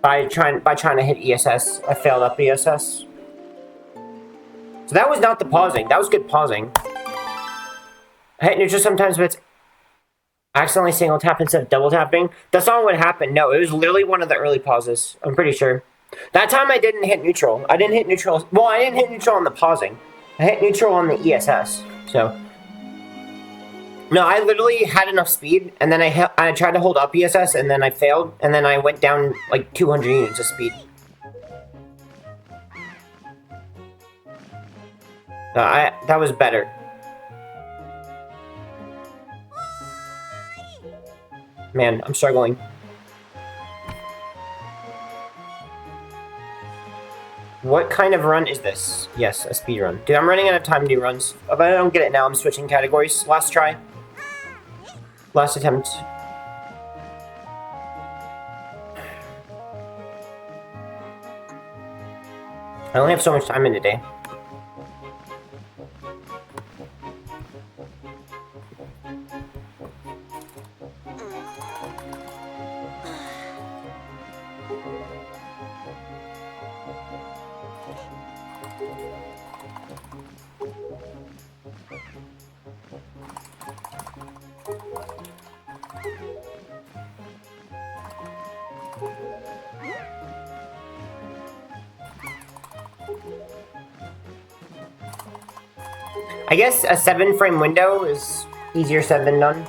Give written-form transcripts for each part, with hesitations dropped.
by trying to hit ESS. I failed up ESS. So that was not the pausing. That was good pausing. I hit neutral sometimes, but it's accidentally single tap instead of double tapping. That's not what happened. No, it was literally one of the early pauses. I'm pretty sure. That time I didn't hit neutral. I didn't hit neutral. Well, I didn't hit neutral on the pausing. I hit neutral on the ESS. So. No, I literally had enough speed, and then I tried to hold up ESS, and then I failed, and then I went down like 200 units of speed. That was better. Man, I'm struggling. What kind of run is this? Yes, a speedrun. Dude, I'm running out of time to do runs. If I don't get it now, I'm switching categories. Last try. Last attempt. I only have so much time in the day. I guess a 7-frame window is easier said than done.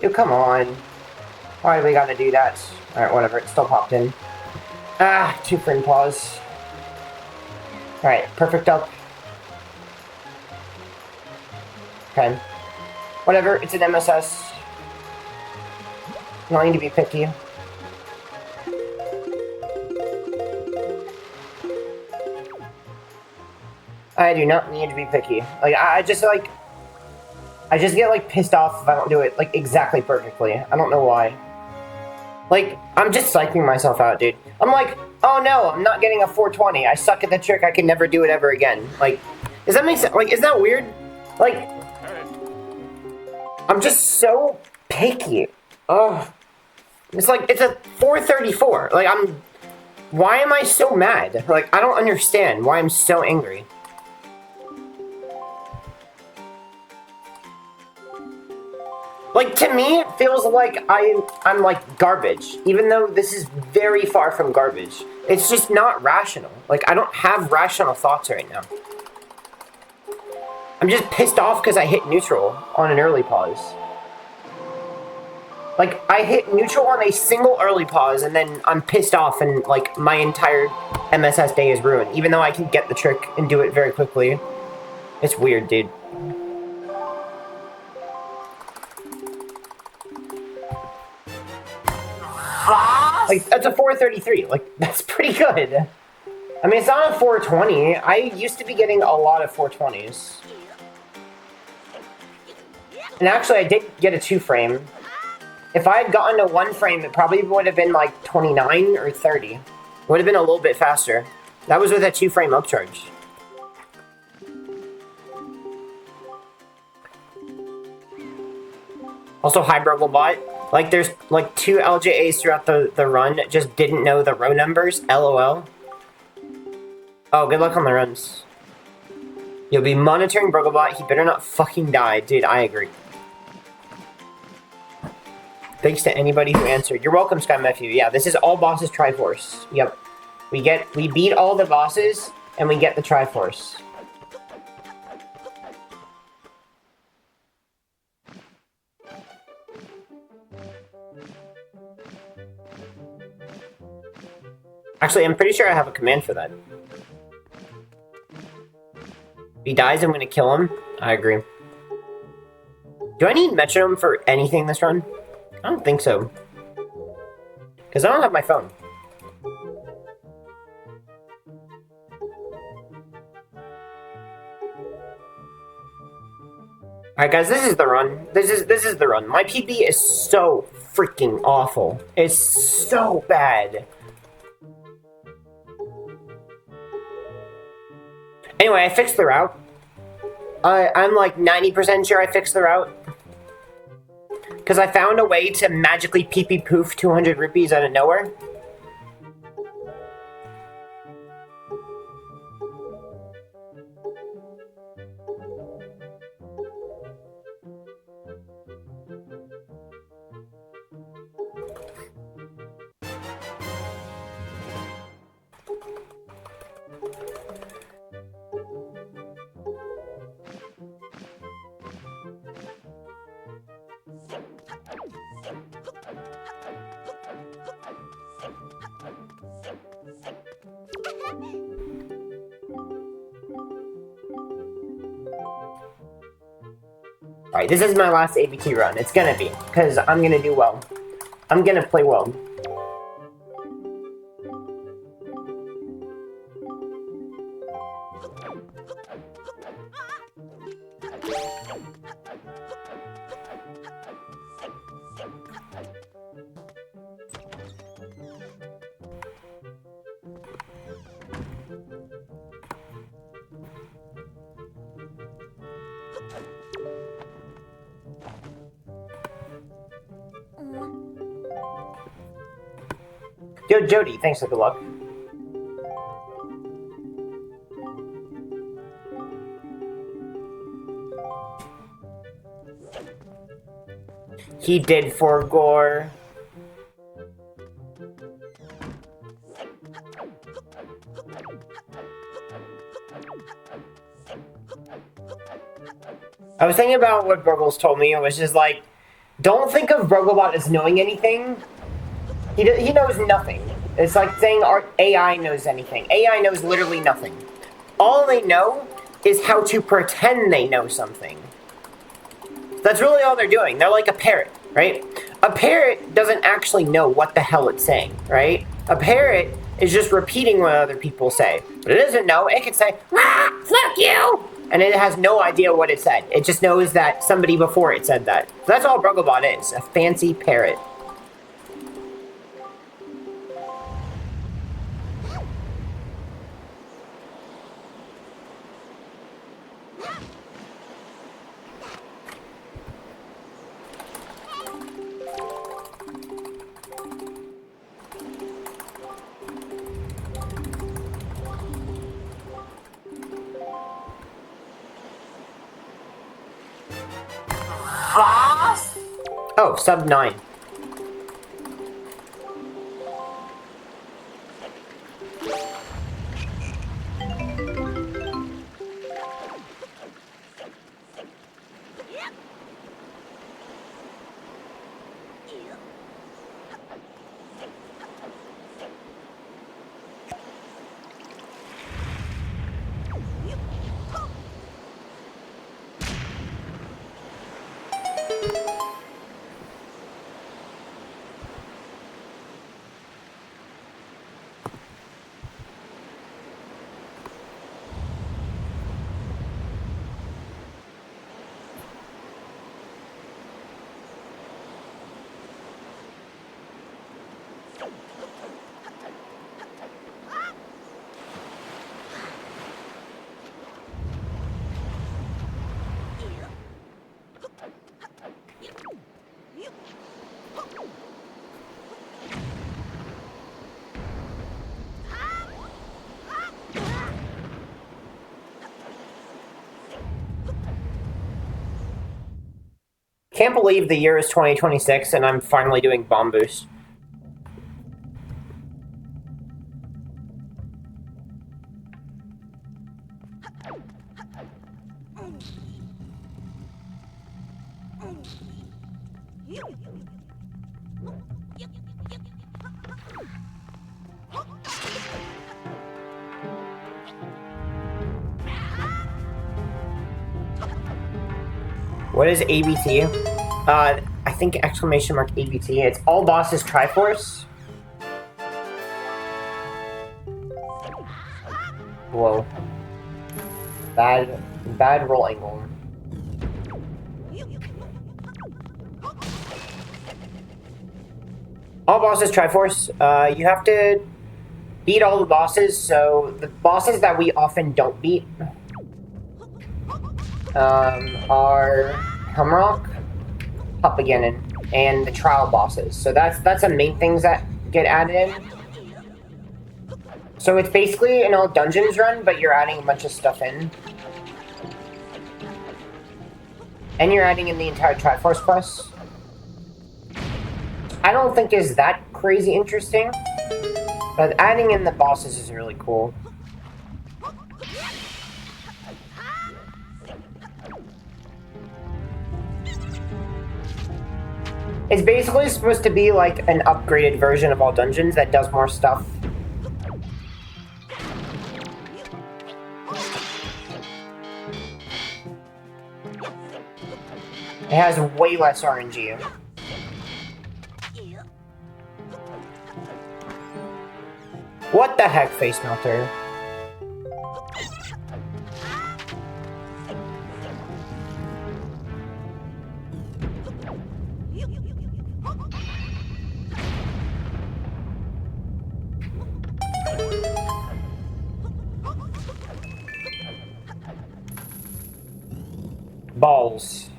Dude, come on. Why do we gotta do that? Alright, whatever, it still popped in. Ah, 2-frame pause. Alright, perfect up. Okay. Whatever, it's an MSS. You don't need to be picky. I do not need to be picky. Like, I just get, like, pissed off if I don't do it, like, exactly perfectly. I don't know why. Like, I'm just psyching myself out, dude. I'm like, oh no, I'm not getting a 420. I suck at the trick. I can never do it ever again. Like, does that make sense? Like, is that weird? Like, I'm just so picky. Ugh. It's like, it's a 434. Like, why am I so mad? Like, I don't understand why I'm so angry. Like, to me, it feels like I'm like garbage, even though this is very far from garbage. It's just not rational. Like, I don't have rational thoughts right now. I'm just pissed off because I hit neutral on an early pause. Like, I hit neutral on a single early pause, and then I'm pissed off, and, like, my entire MSS day is ruined, even though I can get the trick and do it very quickly. It's weird, dude. Like, that's a 433. Like, that's pretty good. I mean, it's not a 420. I used to be getting a lot of 420s. And actually, I did get a 2-frame. If I had gotten a 1-frame, it probably would have been like 29 or 30. Would have been a little bit faster. That was with a 2-frame upcharge. Also, hi Brugglebot. Like, there's like 2 LJAs throughout the run, just didn't know the row numbers. LOL. Oh, good luck on the runs. You'll be monitoring Brugglebot. He better not fucking die. Dude, I agree. Thanks to anybody who answered. You're welcome, Sky Matthew. Yeah, this is all bosses Triforce. Yep. We beat all the bosses, and we get the Triforce. Actually, I'm pretty sure I have a command for that. If he dies, I'm gonna kill him. I agree. Do I need metronome for anything this run? I don't think so. Because I don't have my phone. Alright guys, this is the run. This is the run. My PB is so freaking awful. It's so bad. Anyway, I fixed the route. I'm like 90% sure I fixed the route. Because I found a way to magically pee-pee poof 200 rupees out of nowhere. Alright, this is my last ABT run. It's gonna be, because I'm gonna do well. I'm gonna play well. Yo, Jody, thanks for good luck. He did for gore. I was thinking about what Burgles told me. It was just like, don't think of Brugglebot as knowing anything. He knows nothing. It's like saying our AI knows anything. AI knows literally nothing. All they know is how to pretend they know something. That's really all they're doing. They're like a parrot, right? A parrot doesn't actually know what the hell it's saying, right? A parrot is just repeating what other people say. But it doesn't know. It can say, "Ah, fuck you!" And it has no idea what it said. It just knows that somebody before it said that. So that's all Brugglebot is, a fancy parrot. Oh, sub 9. Can't believe the year is 2026 and I'm finally doing Bomb Boost. What is ABT? I think exclamation mark ABT. It's all bosses triforce. Whoa. Bad roll angle. All bosses triforce. You have to beat all the bosses, so the bosses that we often don't beat are Helmrock, Hoppageddon, and the trial bosses. So that's the main things that get added in. So it's basically an all dungeons run, but you're adding a bunch of stuff in. And you're adding in the entire Triforce quest. I don't think is that crazy interesting, but adding in the bosses is really cool. It's basically supposed to be like an upgraded version of all dungeons that does more stuff. It has way less RNG. What the heck, Face Melter? Balls.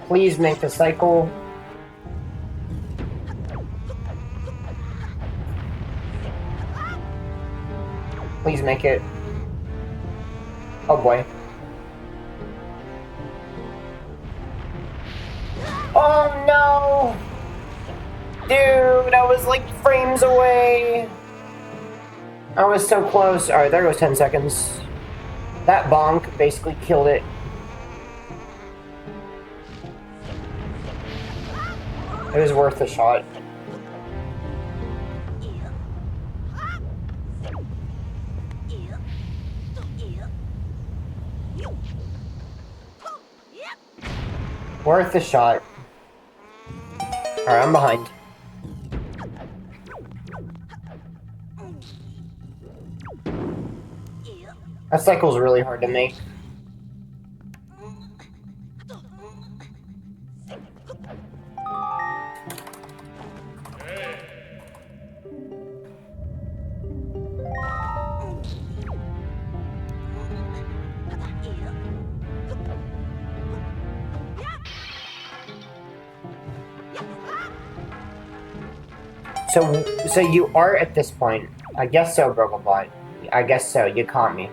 Please make the cycle. Please make it. Oh boy. Oh no! Dude, I was like frames away. I was so close. Alright, there goes 10 seconds. That bonk basically killed it. It was worth a shot. Worth a shot. Alright, I'm behind. That cycle's really hard to make. So you are at this point. I guess so, Brogglebot. I guess so. You caught me.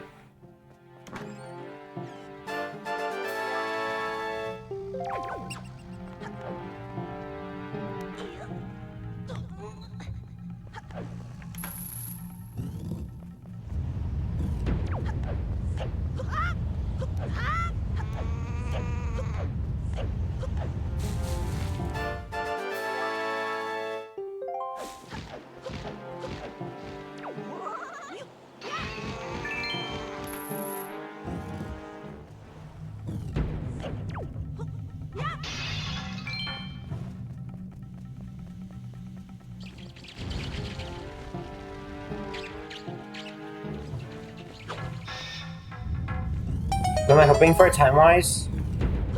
What am I hoping for time-wise?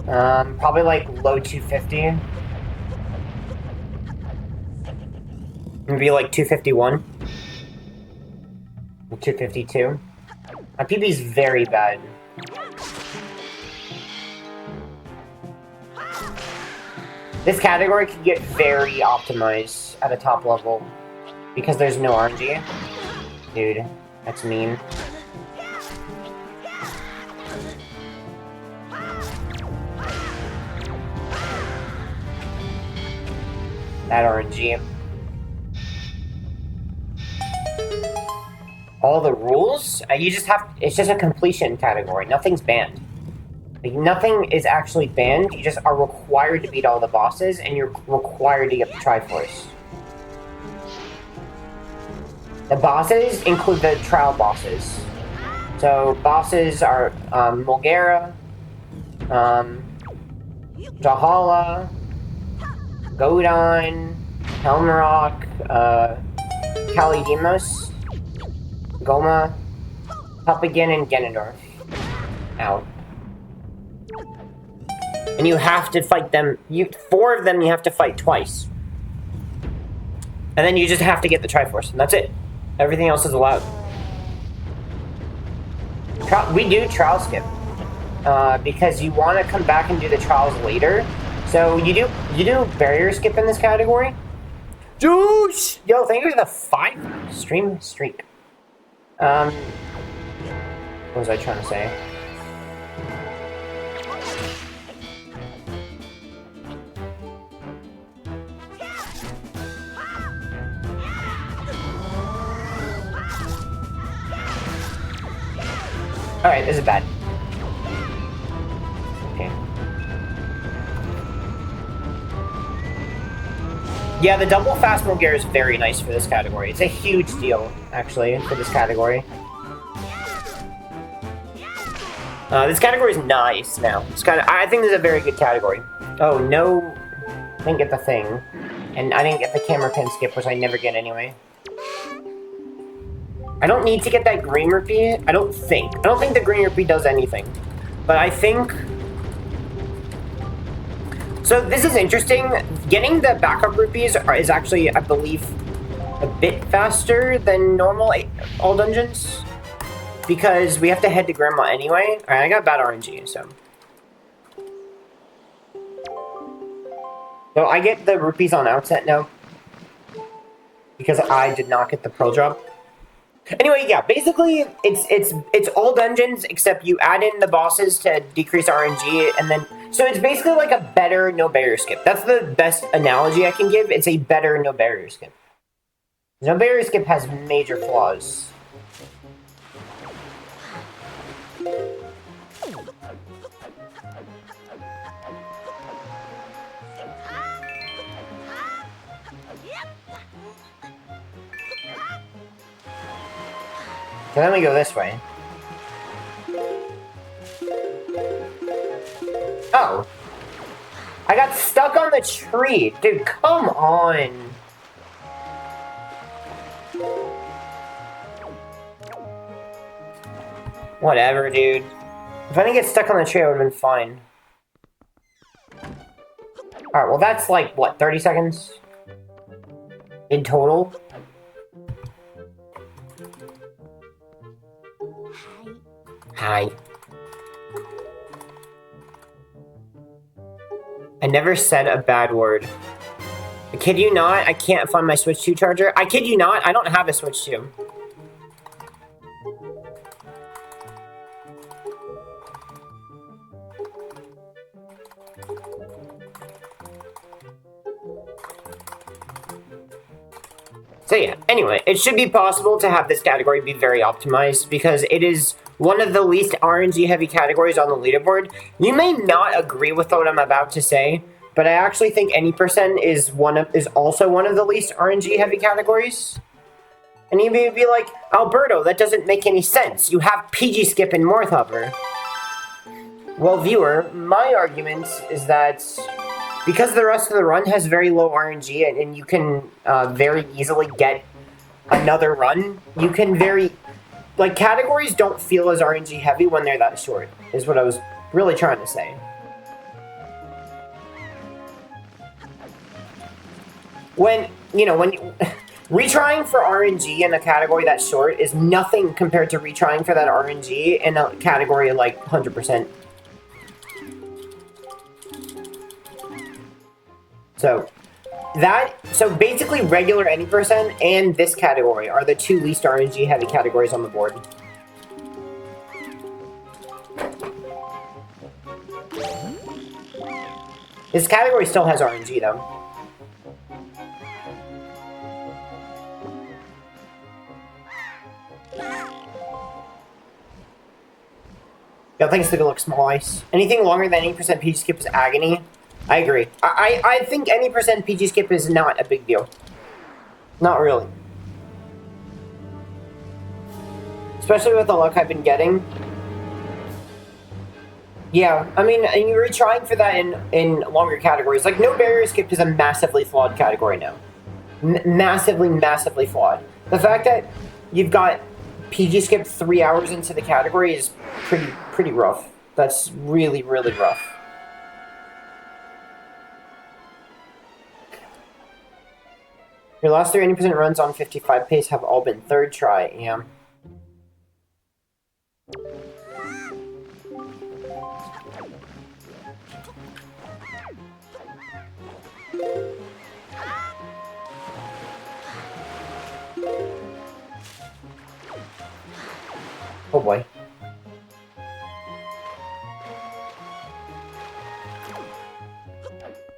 Probably like low 250. Maybe like 251. 252. My PB's very bad. This category could get very optimized at a top level because there's no RNG. Dude, that's mean. That RNG. All the rules? You just have... It's just a completion category. Nothing's banned. Like, nothing is actually banned. You just are required to beat all the bosses, and you're required to get the triforce. The bosses include the trial bosses. So, bosses are Mulgara, Jahala, Godon, Helmrock, Kalidimos, Goma, Papagen, and Ganondorf. Ow. And you have to fight them. 4 of them you have to fight twice. And then you just have to get the triforce, and that's it. Everything else is allowed. We do trial skip. Because you want to come back and do the trials later. So you do barrier skip in this category. Juice! Yo, thank you for the 5 stream streak. What was I trying to say? Alright, this is bad. Okay. Yeah, the double fast mode gear is very nice for this category. It's a huge deal, actually, for this category. This category is nice now. I think this is a very good category. Oh, no. I didn't get the thing. And I didn't get the camera pin skip, which I never get anyway. I don't need to get that green rupee. I don't think the green rupee does anything. But I think... So this is interesting. Getting the backup rupees is actually, I believe, a bit faster than normal all dungeons. Because we have to head to Grandma anyway. Alright, I got bad RNG, so... So I get the rupees on outset now. Because I did not get the pearl drop. Anyway, yeah, basically, it's all dungeons, except you add in the bosses to decrease RNG, and then... So it's basically like a better no barrier skip. That's the best analogy I can give. It's a better no barrier skip. No barrier skip has major flaws. So then we go this way. Oh. I got stuck on the tree. Dude, come on. Whatever, dude. If I didn't get stuck on the tree, I would have been fine. Alright, well that's like, what, 30 seconds? In total? Hi. I never said a bad word. I kid you not, I can't find my Switch 2 charger. I kid you not, I don't have a Switch 2. So yeah, anyway, it should be possible to have this category be very optimized because it is one of the least RNG heavy categories on the leaderboard. You may not agree with what I'm about to say, but I actually think any percent is also one of the least RNG heavy categories. And you may be like, Alberto, that doesn't make any sense. You have PG Skip and Morthopper. Well, viewer, my argument is that because the rest of the run has very low RNG and you can very easily get another run, you can like, categories don't feel as RNG heavy when they're that short, is what I was really trying to say. When retrying for RNG in a category that short is nothing compared to retrying for that RNG in a category like 100%. So basically regular any percent and this category are the two least RNG heavy categories on the board. This category still has RNG though. Y'all think it's gonna look small ice. Anything longer than 80% PG skip is agony. I agree. I think any percent PG skip is not a big deal. Not really. Especially with the luck I've been getting. Yeah, I mean, and you're trying for that in longer categories. Like, no barrier skip is a massively flawed category now. Massively flawed. The fact that you've got PG skip 3 hours into the category is pretty rough. That's really rough. Your last 30% runs on 55 pace have all been third try, yeah. Oh boy.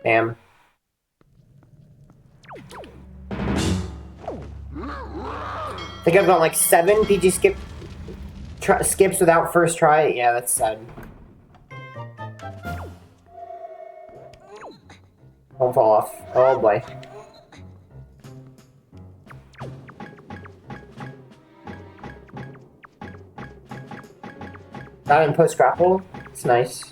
Bam. I think I've got like 7 PG skips without first try. Yeah, that's sad. Don't fall off. Oh boy. That in post grapple. It's nice.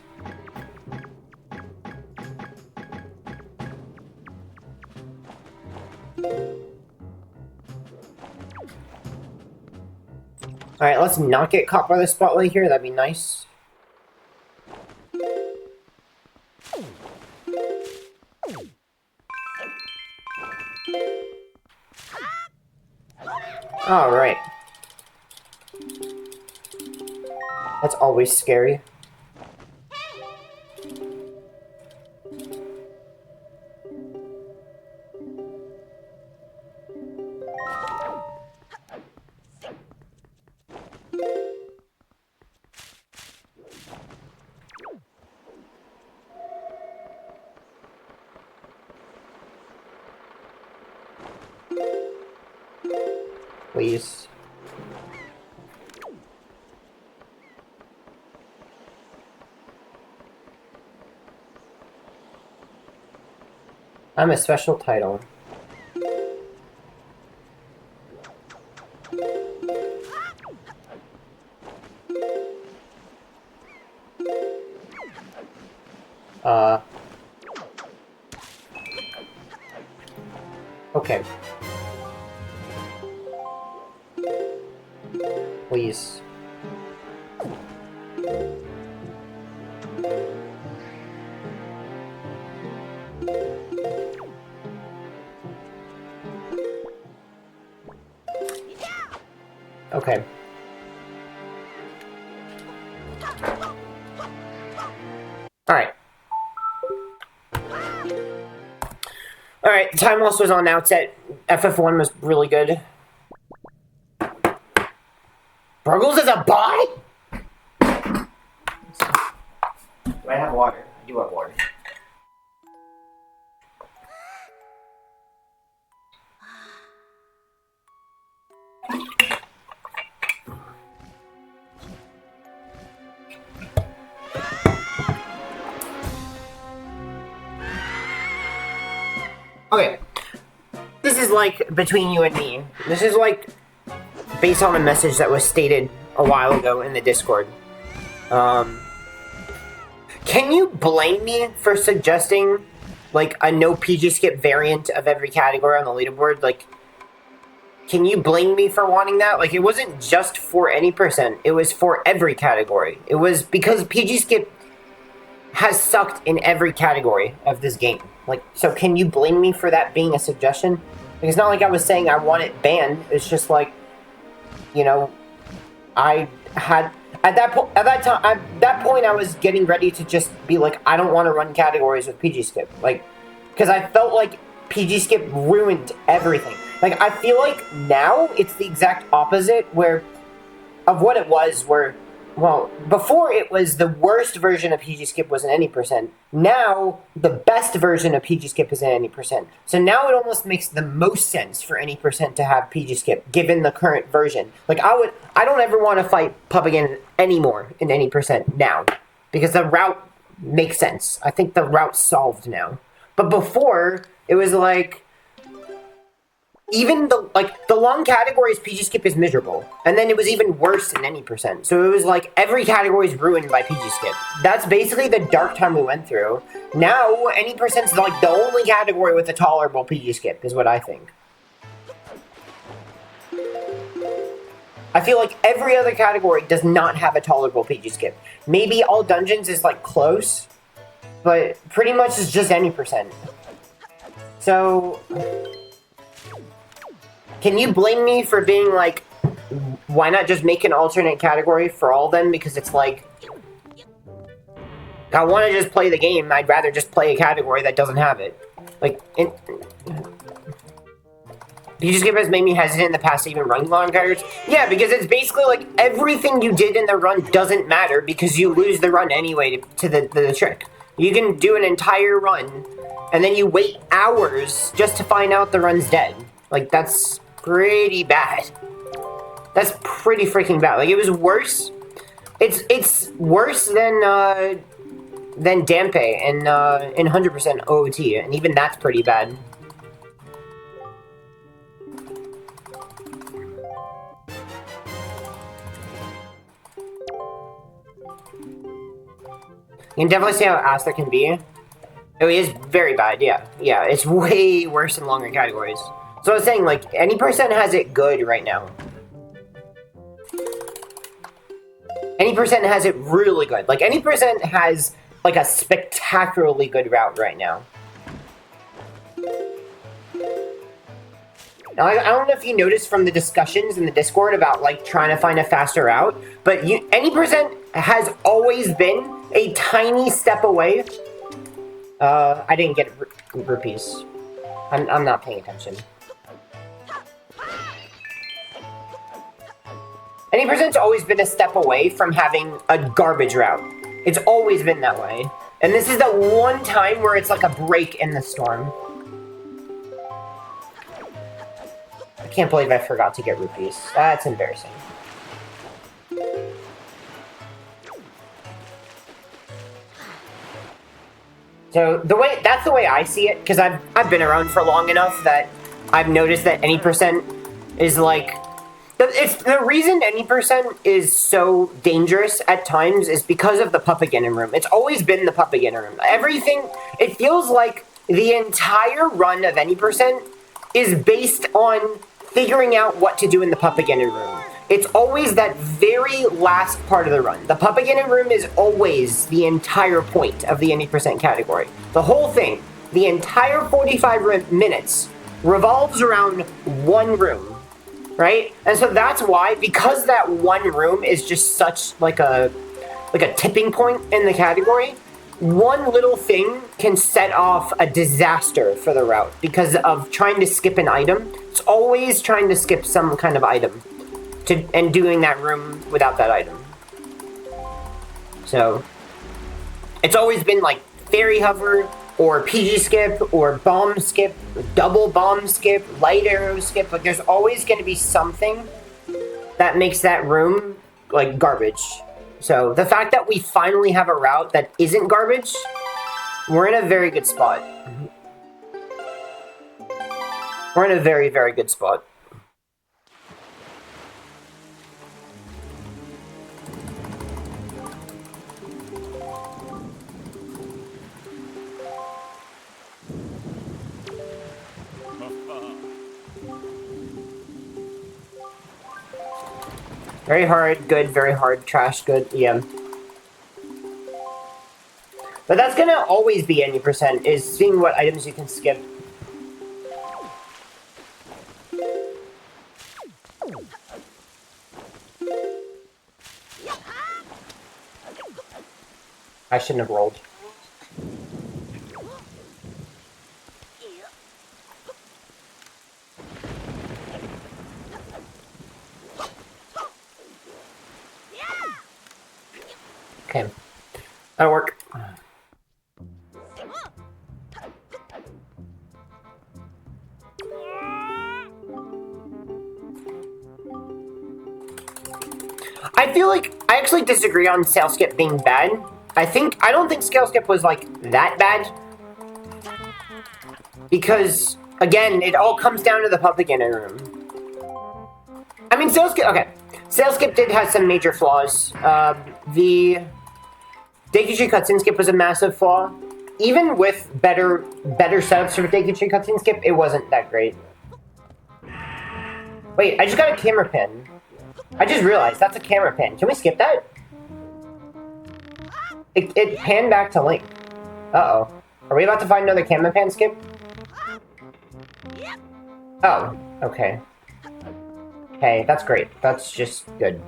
Alright, let's not get caught by the spotlight here, that'd be nice. Alright. That's always scary. Please. I'm a special title. Okay. Please. Okay. Alright. Alright, time loss was on outset. FF1 was really good. Burgles is a buy? Do I have water? I do have water. Okay. This is like between you and me. This is like based on a message that was stated a while ago in the Discord. Can you blame me for suggesting like a no PG skip variant of every category on the leaderboard? Like, can you blame me for wanting that? Like, it wasn't just for any percent. It was for every category. It was because PG skip has sucked in every category of this game. Like, so can you blame me for that being a suggestion? Like, it's not like I was saying I want it banned. It's just like, you know, I had at that point I was getting ready to just be like, I don't want to run categories with PG skip. Like, because I felt like PG Skip ruined everything. Like, I feel like now it's the exact opposite of what it was, where, well, before it was the worst version of PG Skip was an any percent. Now, the best version of PG Skip is an any percent. So now it almost makes the most sense for any percent to have PG Skip, given the current version. Like, I don't ever want to fight Pup again anymore in any percent now, because the route makes sense. I think the route's solved now. But before, it was like, even the long categories PG Skip is miserable. And then it was even worse than any percent. So it was like every category is ruined by PG Skip. That's basically the dark time we went through. Now, any percent is like the only category with a tolerable PG Skip, is what I think. I feel like every other category does not have a tolerable PG Skip. Maybe all dungeons is like close, but pretty much it's just any percent. So, can you blame me for being like, why not just make an alternate category for all of them? Because it's like, I want to just play the game. I'd rather just play a category that doesn't have it. Like, PG Skip has made me hesitant in the past to even run long categories. Yeah, because it's basically like everything you did in the run doesn't matter because you lose the run anyway to the trick. You can do an entire run, and then you wait hours just to find out the run's dead. Like, that's pretty bad. That's pretty freaking bad. Like, it was worse. It's worse than Dampe in 100% OOT, and even that's pretty bad. You can definitely see how ass that can be. Oh, it is very bad, yeah. Yeah, it's way worse in longer categories. So I was saying, like, any percent has it good right now. Any percent has it really good. Like, any percent has, like, a spectacularly good route right now. Now, I don't know if you noticed from the discussions in the Discord about, like, trying to find a faster route, but any percent has always been a tiny step away. I didn't get rupees. I'm not paying attention. Any percent's always been a step away from having a garbage route. It's always been that way. And this is the one time where it's like a break in the storm. I can't believe I forgot to get rupees. That's embarrassing. So that's the way I see it, because I've been around for long enough that I've noticed that any percent is like, the reason any percent is so dangerous at times is because of the Puppet-Gannon room. It's always been the Puppet-Gannon room. Everything, it feels like the entire run of any percent is based on figuring out what to do in the Puppet-Gannon room. It's always that very last part of the run. The Puppet-Gannon room is always the entire point of the any percent category. The whole thing, the entire 45 minutes, revolves around one room, right? And so that's why, because that one room is just such like a tipping point in the category, one little thing can set off a disaster for the route because of trying to skip an item. It's always trying to skip some kind of item. And doing that room without that item. So, it's always been like Fairy Hover, or PG Skip, or Bomb Skip, Double Bomb Skip, Light Arrow Skip. Like, there's always going to be something that makes that room, like, garbage. So, the fact that we finally have a route that isn't garbage, we're in a very good spot. We're in a very, very good spot. Very hard, good, very hard, trash, good, yeah. But that's gonna always be any percent, is seeing what items you can skip. I shouldn't have rolled. Okay. That'll work. I feel like I actually disagree on Scale Skip being bad. I don't think Scale Skip was like that bad. Because again, it all comes down to the public beginner room. I mean, Scale Skip did have some major flaws. The Daikichi cutscene skip was a massive flaw. Even with better setups for Daikichi cutscene skip, it wasn't that great. Wait, I just got a camera pin. I just realized that's a camera pin. Can we skip that? It panned back to Link. Uh-oh. Are we about to find another camera pan skip? Oh, okay. Hey, that's great. That's just good.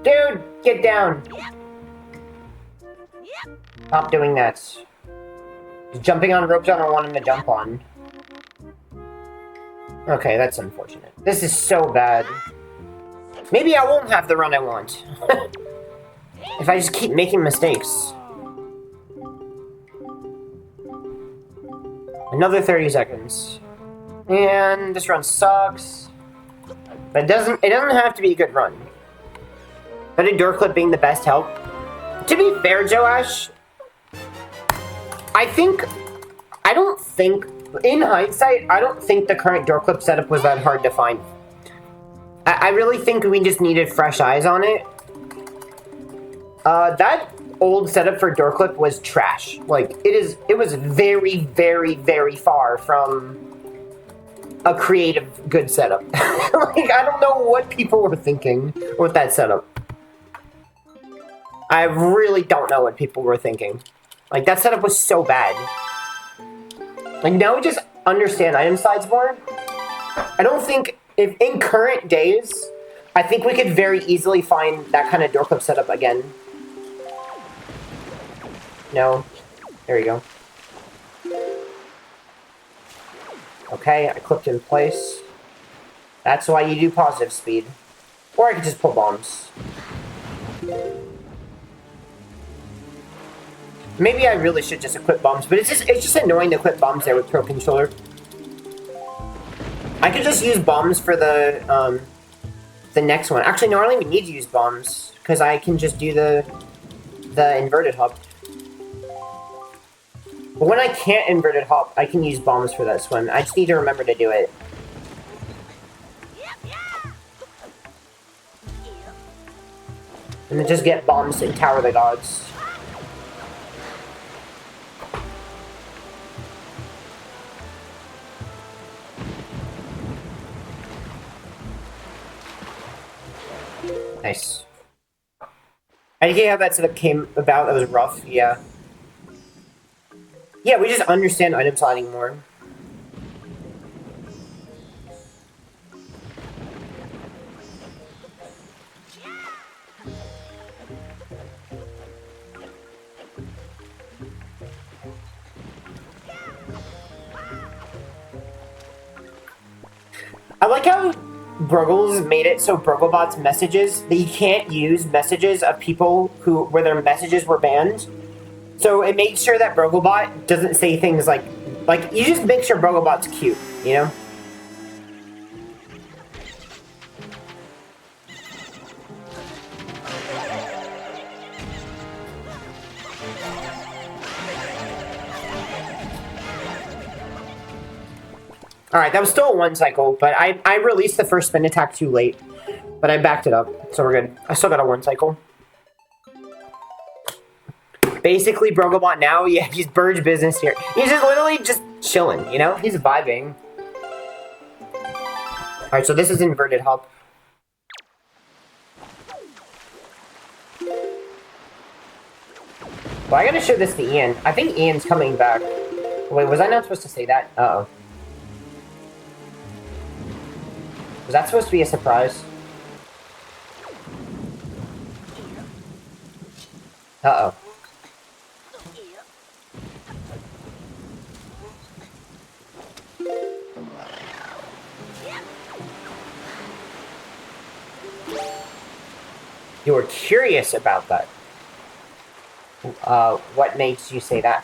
Dude, get down! Stop doing that. He's jumping on ropes I don't want him to jump on. Okay, that's unfortunate. This is so bad. Maybe I won't have the run I want. If I just keep making mistakes. Another 30 seconds. And this run sucks. But it doesn't have to be a good run. But a door clip being the best help. To be fair, Joash, in hindsight, I don't think the current door clip setup was that hard to find. I really think we just needed fresh eyes on it. That old setup for door clip was trash. Like, it was very, very, very far from a creative, good setup. Like, I don't know what people were thinking with that setup. I really don't know what people were thinking. Like, that setup was so bad. Like, now we just understand item slides more. I don't think, if in current days, I think we could very easily find that kind of door clip setup again. No. There you go. Okay, I clipped in place. That's why you do positive speed. Or I could just pull bombs. Maybe I really should just equip bombs, but it's just annoying to equip bombs there with Pro Controller. I could just use bombs for the next one. Actually, no, I don't even need to use bombs, because I can just do the inverted hop. But when I can't inverted hop, I can use bombs for that swim. I just need to remember to do it. And then just get bombs and tower the gods. Nice. I get how that setup came about. That was rough, yeah. Yeah, we just understand item sliding more. I like how Bruggles made it so Brugglebot's messages, that you can't use messages of people where their messages were banned. So it makes sure that Brugglebot doesn't say things like you just make sure Brugglebot's cute, you know? Alright, that was still a 1 cycle, but I released the first spin attack too late. But I backed it up, so we're good. I still got a 1 cycle. Basically, Brugglebot now, yeah, he's Burge business here. He's just literally just chilling, you know? He's vibing. Alright, so this is inverted hop. Well, I gotta show this to Ian. I think Ian's coming back. Wait, was I not supposed to say that? Uh-oh. Was that supposed to be a surprise? Uh-oh. You were curious about that. What makes you say that?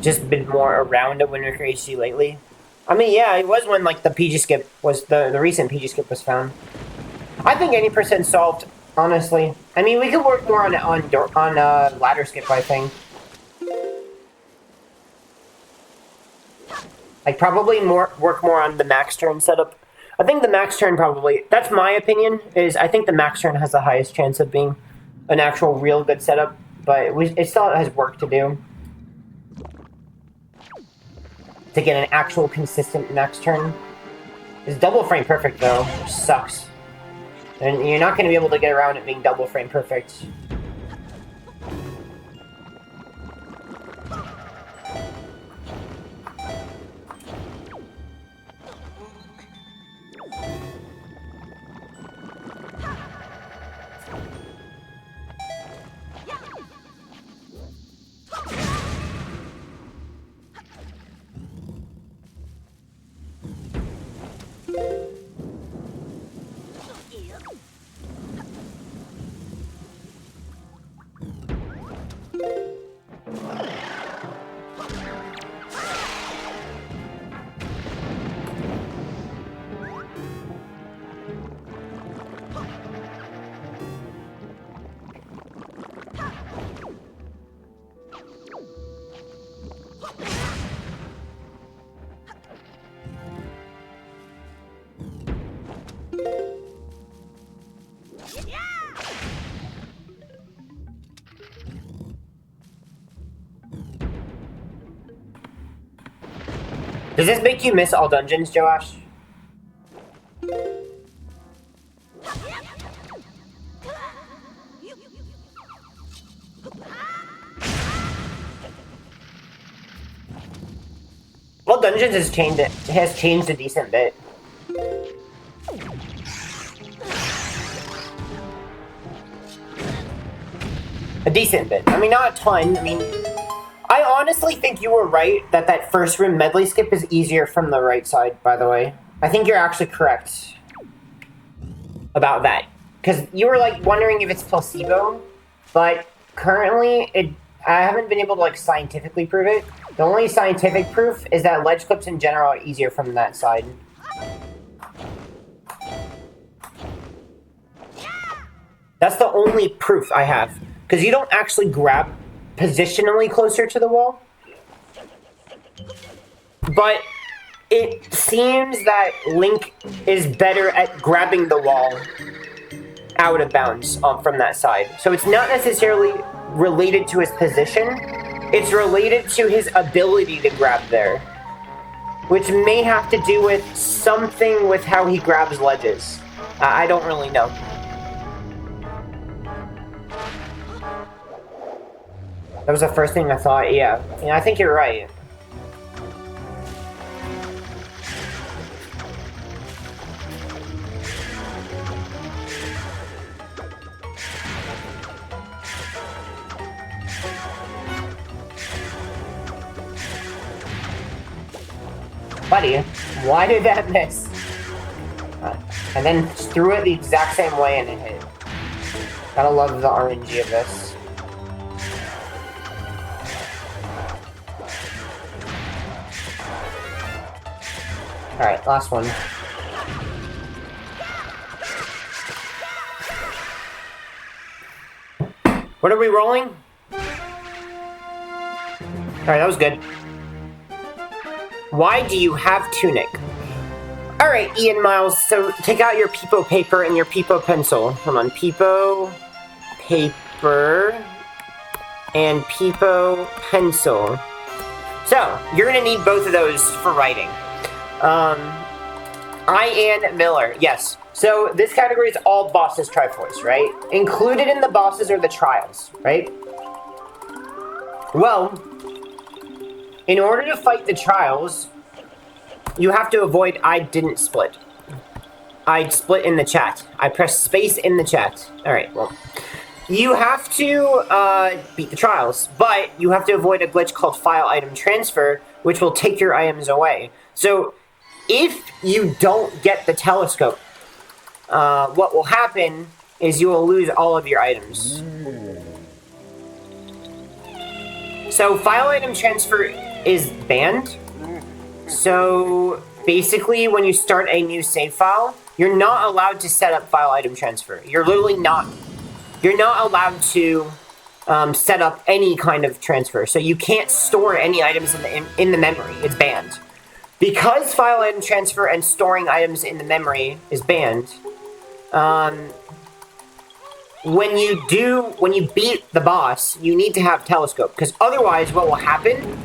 Just been more around a Wind Waker HD lately. I mean, yeah, it was when like the PG skip was the recent PG skip was found. I think 80% solved, honestly. I mean, we could work more on ladder skip. I think, like probably work more on the max turn setup. I think the max turn probably, that's my opinion, is I think the max turn has the highest chance of being an actual real good setup, but it still has work to do to get an actual consistent max turn. It's double frame perfect though, which sucks. And you're not going to be able to get around it being double frame perfect. Does this make you miss all dungeons, Joash? Well, dungeons has changed a decent bit. A decent bit. I mean, not a ton. I mean, I honestly think you were right that first room medley skip is easier from the right side, by the way. I think you're actually correct about that. Because you were, like, wondering if it's placebo, but currently, I haven't been able to, like, scientifically prove it. The only scientific proof is that ledge clips in general are easier from that side. That's the only proof I have. Because you don't actually grab positionally closer to the wall. But it seems that Link is better at grabbing the wall out of bounds from that side. So it's not necessarily related to his position. It's related to his ability to grab there. Which may have to do with something with how he grabs ledges. I don't really know. That was the first thing I thought, yeah. I think you're right. Buddy, why did that miss? And then threw it the exact same way and it hit. Gotta love the RNG of this. Alright, last one. What are we rolling? Alright, that was good. Why do you have tunic? Alright, Ian Miles, so take out your Peepo paper and your Peepo pencil. Come on, Peepo paper and Peepo pencil. So, you're gonna need both of those for writing. Ian Miller, yes. So, this category is all bosses triforce, right? Included in the bosses are the trials, right? Well, in order to fight the trials, you have to avoid I didn't split. I split in the chat. I pressed space in the chat. Alright, well. You have to beat the trials, but you have to avoid a glitch called file item transfer, which will take your items away. So, if you don't get the telescope, what will happen is you will lose all of your items. So, file item transfer is banned. So, basically, when you start a new save file, you're not allowed to set up file item transfer. You're literally not. You're not allowed to set up any kind of transfer. So you can't store any items in the memory. It's banned. Because file item transfer and storing items in the memory is banned, when you beat the boss, you need to have telescope. Because otherwise what will happen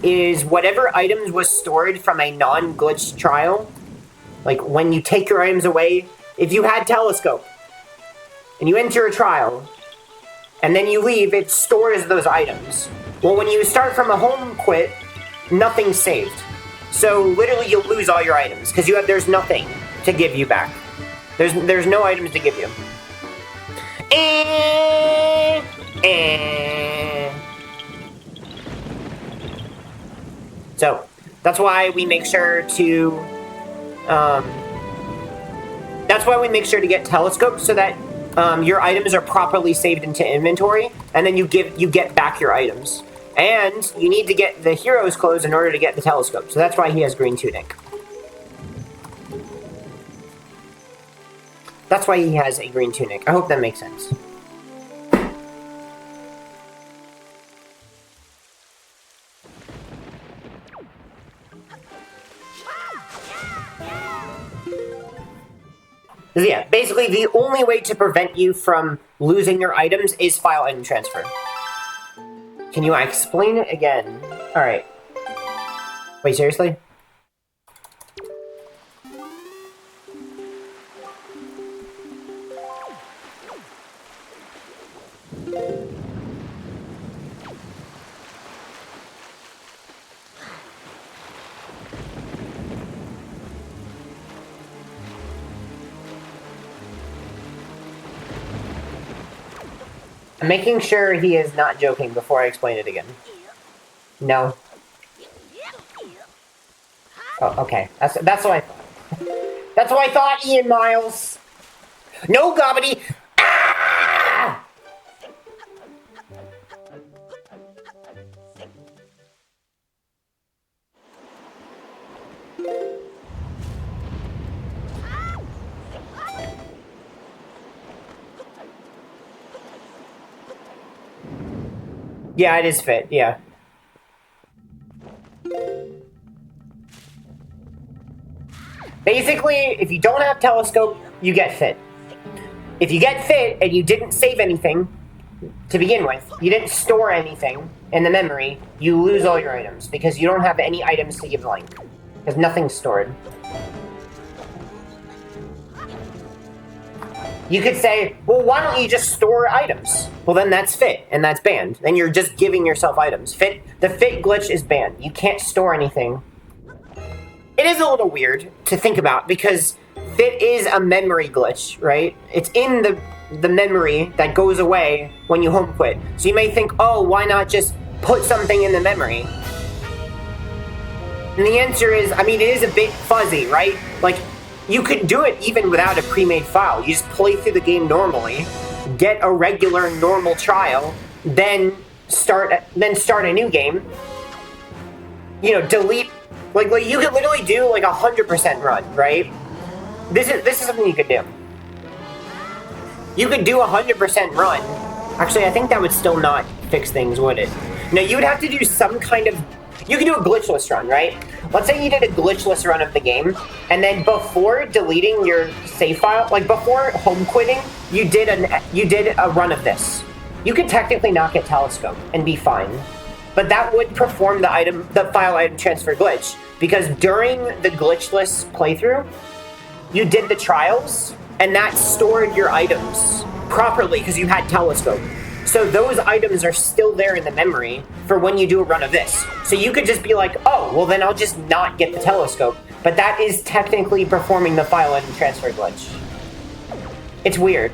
is whatever items was stored from a non-glitched trial, like when you take your items away, if you had telescope, and you enter a trial, and then you leave, it stores those items. Well, when you start from a home quit, nothing's saved. So literally you'll lose all your items, because there's nothing to give you back. There's no items to give you. So, that's why we make sure to get telescope so that your items are properly saved into inventory, and then you get back your items. And you need to get the hero's clothes in order to get the telescope. So that's why he has green tunic. That's why he has a green tunic. I hope that makes sense. Yeah, basically the only way to prevent you from losing your items is file item transfer. Can you explain it again? Alright. Wait, seriously? I'm making sure he is not joking before I explain it again. No. Oh, okay. That's what I thought. That's what I thought, Ian Miles! No, Gobbity! Ah! Yeah, it is fit, yeah. Basically, if you don't have telescope, you get fit. If you get fit and you didn't save anything to begin with, you didn't store anything in the memory, you lose all your items because you don't have any items to give Link. Because nothing's stored. You could say, well, why don't you just store items? Well, then that's fit, and that's banned. Then you're just giving yourself items. The fit glitch is banned. You can't store anything. It is a little weird to think about, because fit is a memory glitch, right? It's in the memory that goes away when you home quit. So you may think, oh, why not just put something in the memory? And the answer is, I mean, it is a bit fuzzy, right? Like, you could do it even without a pre-made file. You just play through the game normally, get a regular normal trial, then start a new game. You know, delete. Like you could literally do like 100% run, right? This is something you could do. You could do 100% run, Actually, I think that would still not fix things, would it? No, you would have to do some kind of... You could do a glitchless run, right? Let's say you did a glitchless run of the game, and then before deleting your save file, like before home quitting, you did a run of this. You could technically not get telescope and be fine. But that would perform the file item transfer glitch, because during the glitchless playthrough, you did the trials, and that stored your items properly because you had telescope. So those items are still there in the memory for when you do a run of this. So you could just be like, oh, well then I'll just not get the telescope. But that is technically performing the file item transfer glitch. It's weird.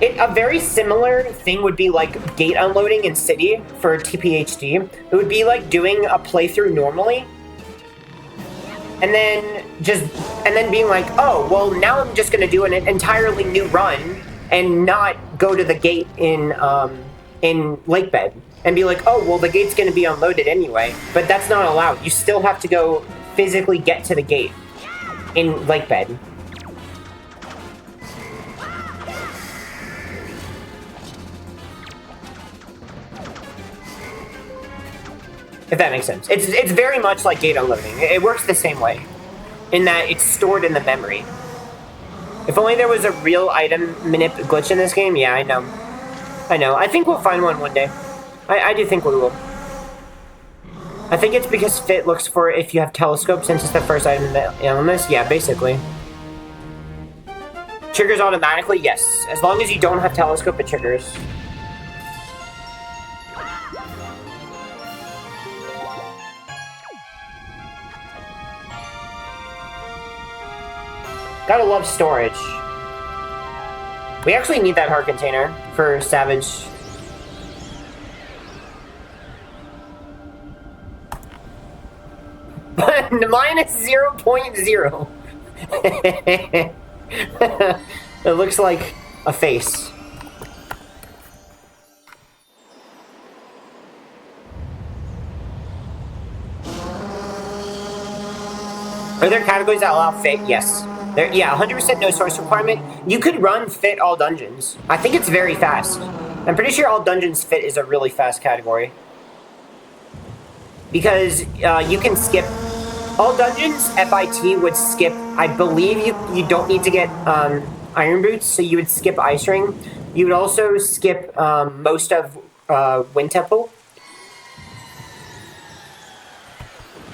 A very similar thing would be like gate unloading in City for TPHD. It would be like doing a playthrough normally, and then being like, oh, well now I'm just gonna do an entirely new run and not go to the gate in Lakebed, and be like, oh, well the gate's gonna be unloaded anyway. But that's not allowed. You still have to go physically get to the gate in Lakebed. If that makes sense. It's very much like gate unloading. It works the same way, in that it's stored in the memory. If only there was a real item manip glitch in this game. Yeah, I know. I think we'll find one day. I do think we will. I think it's because Fit looks for if you have telescope, since it's the first item in the illness. Yeah, basically. Triggers automatically? Yes. As long as you don't have telescope, it triggers. Gotta love storage. We actually need that heart container for Savage. Minus 0.0. It looks like a face. Are there categories that allow Fit? Yes. Yeah, 100% no source requirement. You could run Fit all dungeons. I think it's very fast. I'm pretty sure all dungeons Fit is a really fast category. Because you can skip... All dungeons, FIT would skip... I believe you don't need to get Iron Boots, so you would skip Ice Ring. You would also skip most of Wind Temple.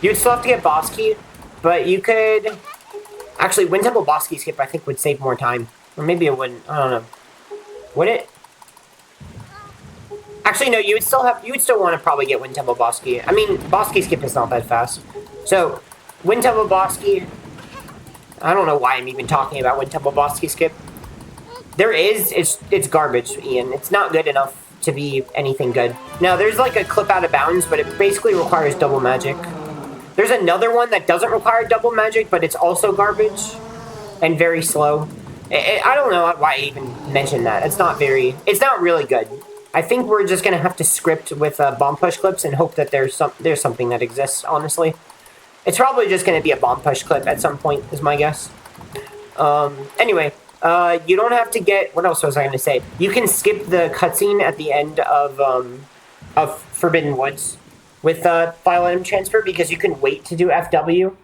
You'd still have to get Boss Key, but you could... Actually, Wind Temple Boss Key skip, I think, would save more time. Or maybe it wouldn't. I don't know. Would it? Actually, no, you would still want to probably get Wind Temple Boss Key. I mean, Boss Key skip is not that fast. So, Wind Temple Boss Key... I don't know why I'm even talking about Wind Temple Boss Key skip. There is... It's garbage, Ian. It's not good enough to be anything good. Now, there's like a clip out of bounds, but it basically requires double magic. There's another one that doesn't require double magic, but it's also garbage and very slow. I don't know why I even mentioned that. It's not really good. I think we're just gonna have to script with bomb push clips and hope that there's something that exists. Honestly, it's probably just gonna be a bomb push clip at some point, is my guess. Anyway, you don't have to get. What else was I gonna say? You can skip the cutscene at the end of Forbidden Woods with file item transfer, because you can wait to do FW.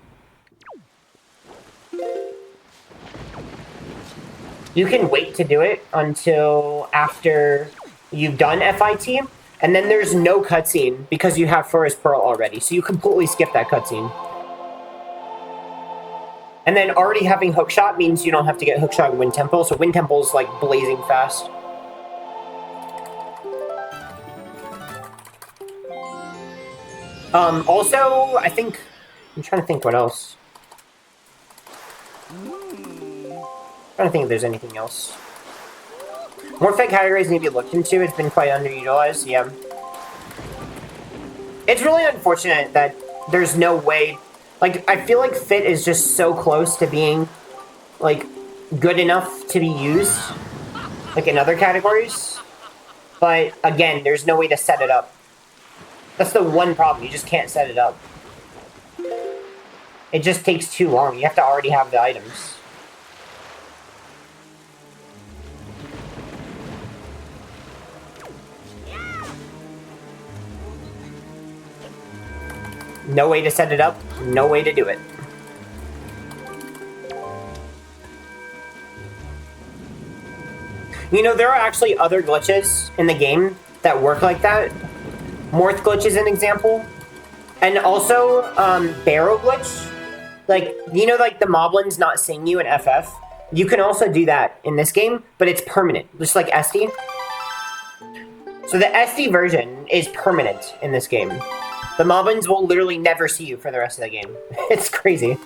You can wait to do it until after you've done FIT, and then there's no cutscene because you have Forest Pearl already, so you completely skip that cutscene. And then already having Hookshot means you don't have to get Hookshot in Wind Temple, so Wind Temple's like blazing fast. Also, I think... I'm trying to think what else. I'm trying to think if there's anything else. More Fit categories need to be looked into. It's been quite underutilized, yeah. It's really unfortunate that there's no way... Like, I feel like Fit is just so close to being, like, good enough to be used, like, in other categories. But, again, there's no way to set it up. That's the one problem. You just can't set it up. It just takes too long. You have to already have the items. No way to set it up, no way to do it. You know, there are actually other glitches in the game that work like that. Morph glitch is an example. And also, barrel glitch. Like, you know, like the moblins not seeing you in FF? You can also do that in this game, but it's permanent, just like SD. So the SD version is permanent in this game. The moblins will literally never see you for the rest of the game. It's crazy.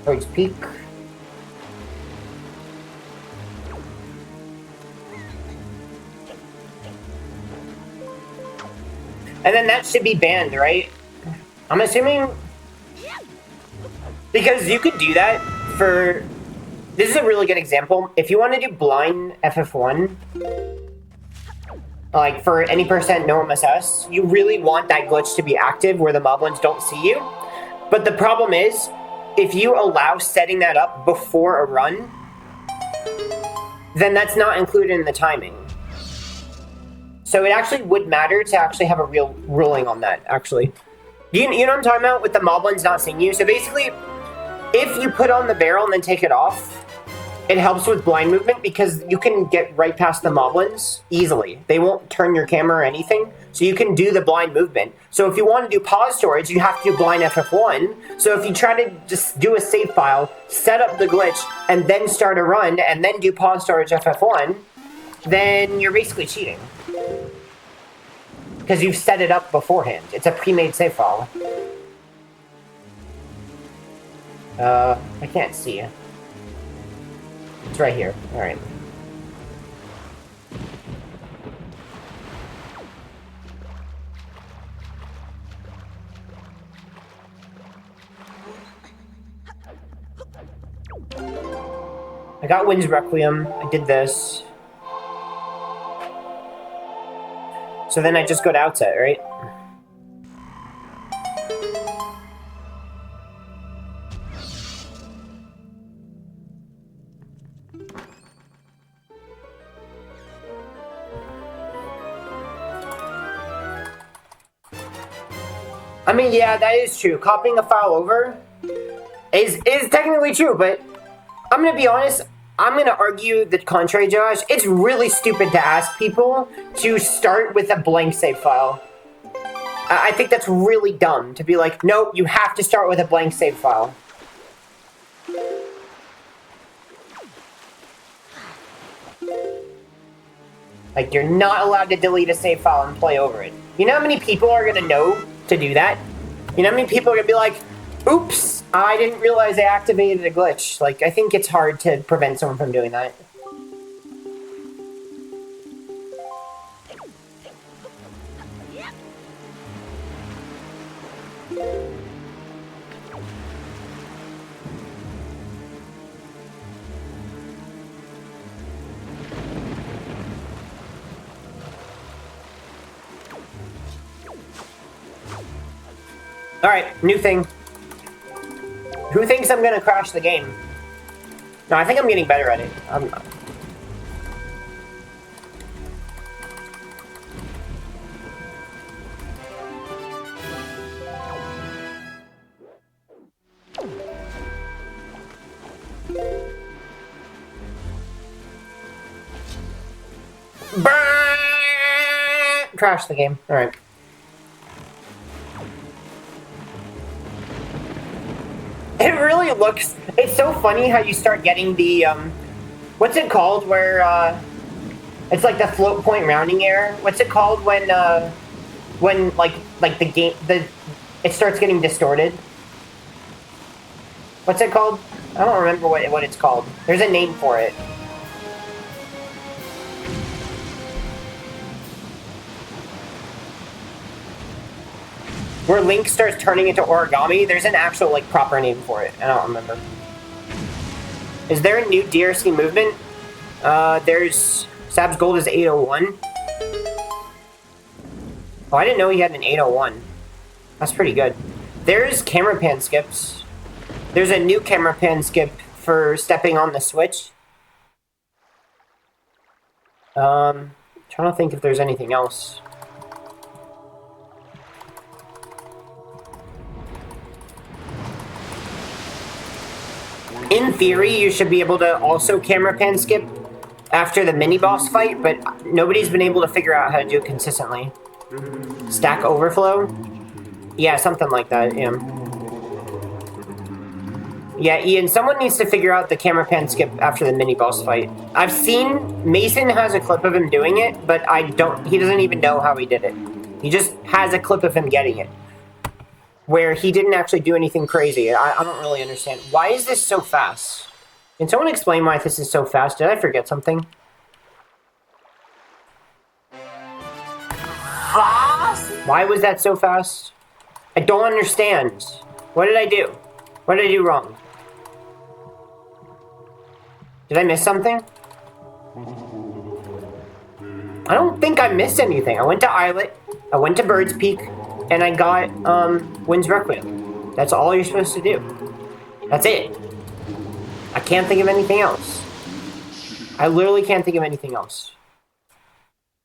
Towards peak. And then that should be banned, right? I'm assuming... Because you could do that for... This is a really good example. If you want to do blind FF1, like for any percent no MSS, you really want that glitch to be active where the moblins don't see you. But the problem is, if you allow setting that up before a run, then that's not included in the timing. So it actually would matter to actually have a real ruling on that, actually. You know what I'm talking about with the moblins not seeing you? So basically, if you put on the barrel and then take it off, it helps with blind movement because you can get right past the moblins easily. They won't turn your camera or anything, so you can do the blind movement. So if you want to do pause storage, you have to do blind FF1. So if you try to just do a save file, set up the glitch, and then start a run, and then do pause storage FF1, then you're basically cheating. Because you've set it up beforehand. It's a pre-made save file. I can't see it. It's right here. Alright. I got Wind's Requiem. I did this. So then I just go to outset, right? I mean, yeah, that is true. Copying a file over is technically true, but I'm gonna be honest, I'm gonna argue the contrary, Josh. It's really stupid to ask people to start with a blank save file. I think that's really dumb to be like, nope, you have to start with a blank save file. Like, you're not allowed to delete a save file and play over it. You know how many people are gonna know to do that? You know how many people are gonna be like, oops, I didn't realize I activated a glitch. Like, I think it's hard to prevent someone from doing that. Alright, new thing. Who thinks I'm gonna crash the game? No, I think I'm getting better at it. I'm not. Crash the game. Alright. It really looks... It's so funny how you start getting the, what's it called where, it's like the float point rounding error? What's it called when like the game, it starts getting distorted? What's it called? I don't remember what it's called. There's a name for it. Where Link starts turning into origami, there's an actual, like, proper name for it. I don't remember. Is there a new DRC movement? There's... Sab's Gold is 801. Oh, I didn't know he had an 801. That's pretty good. There's camera pan skips. There's a new camera pan skip for stepping on the switch. Trying to think if there's anything else. In theory, you should be able to also camera pan skip after the mini-boss fight, but nobody's been able to figure out how to do it consistently. Stack overflow? Yeah, something like that, yeah. Yeah, Ian, someone needs to figure out the camera pan skip after the mini-boss fight. I've seen Mason has a clip of him doing it, but he doesn't even know how he did it. He just has a clip of him getting it, where he didn't actually do anything crazy. I don't really understand. Why is this so fast? Can someone explain why this is so fast? Did I forget something? Why was that so fast? I don't understand. What did I do? What did I do wrong? Did I miss something? I don't think I missed anything. I went to Islet, I went to Bird's Peak, and I got Wind's Requiem. That's all you're supposed to do. That's it. I can't think of anything else. I literally can't think of anything else.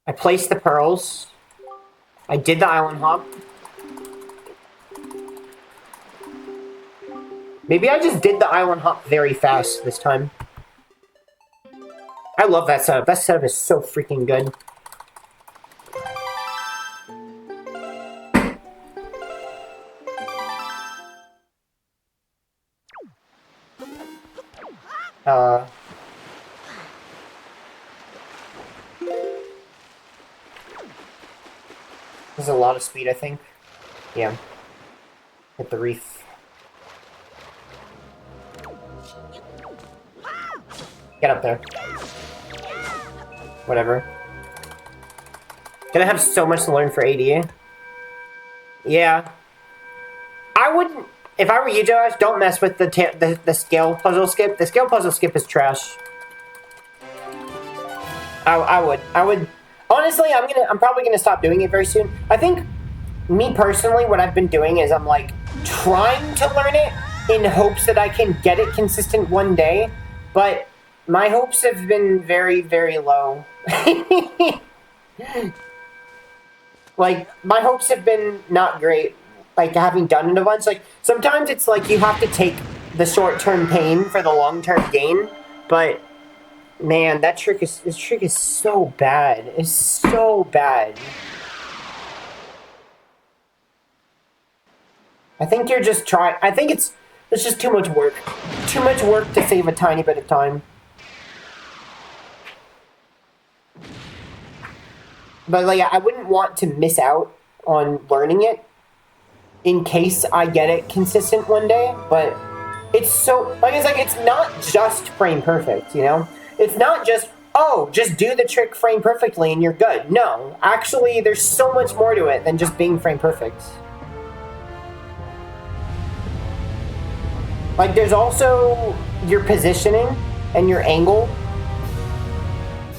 I placed the pearls. I did the island hop. Maybe I just did the island hop very fast this time. I love that setup. That setup is so freaking good. There's a lot of speed, I think. Yeah. Hit the reef. Get up there. Whatever. Gonna have so much to learn for AD. Yeah. I wouldn't... If I were you, Josh, don't mess with the scale puzzle skip. The scale puzzle skip is trash. I would... Honestly, I'm probably gonna stop doing it very soon. I think, me personally, what I've been doing is I'm like trying to learn it in hopes that I can get it consistent one day, but my hopes have been very, very low. Like, my hopes have been not great, like, having done it a bunch. Like, sometimes it's like you have to take the short-term pain for the long-term gain, but... Man, this trick is so bad. It's so bad. I think you're just trying... I think it's just too much work. Too much work to save a tiny bit of time. But, like, I wouldn't want to miss out on learning it in case I get it consistent one day, but it's so... Like, it's not just frame perfect, you know? It's not just, oh, just do the trick frame perfectly and you're good. No, actually, there's so much more to it than just being frame perfect. Like, there's also your positioning and your angle,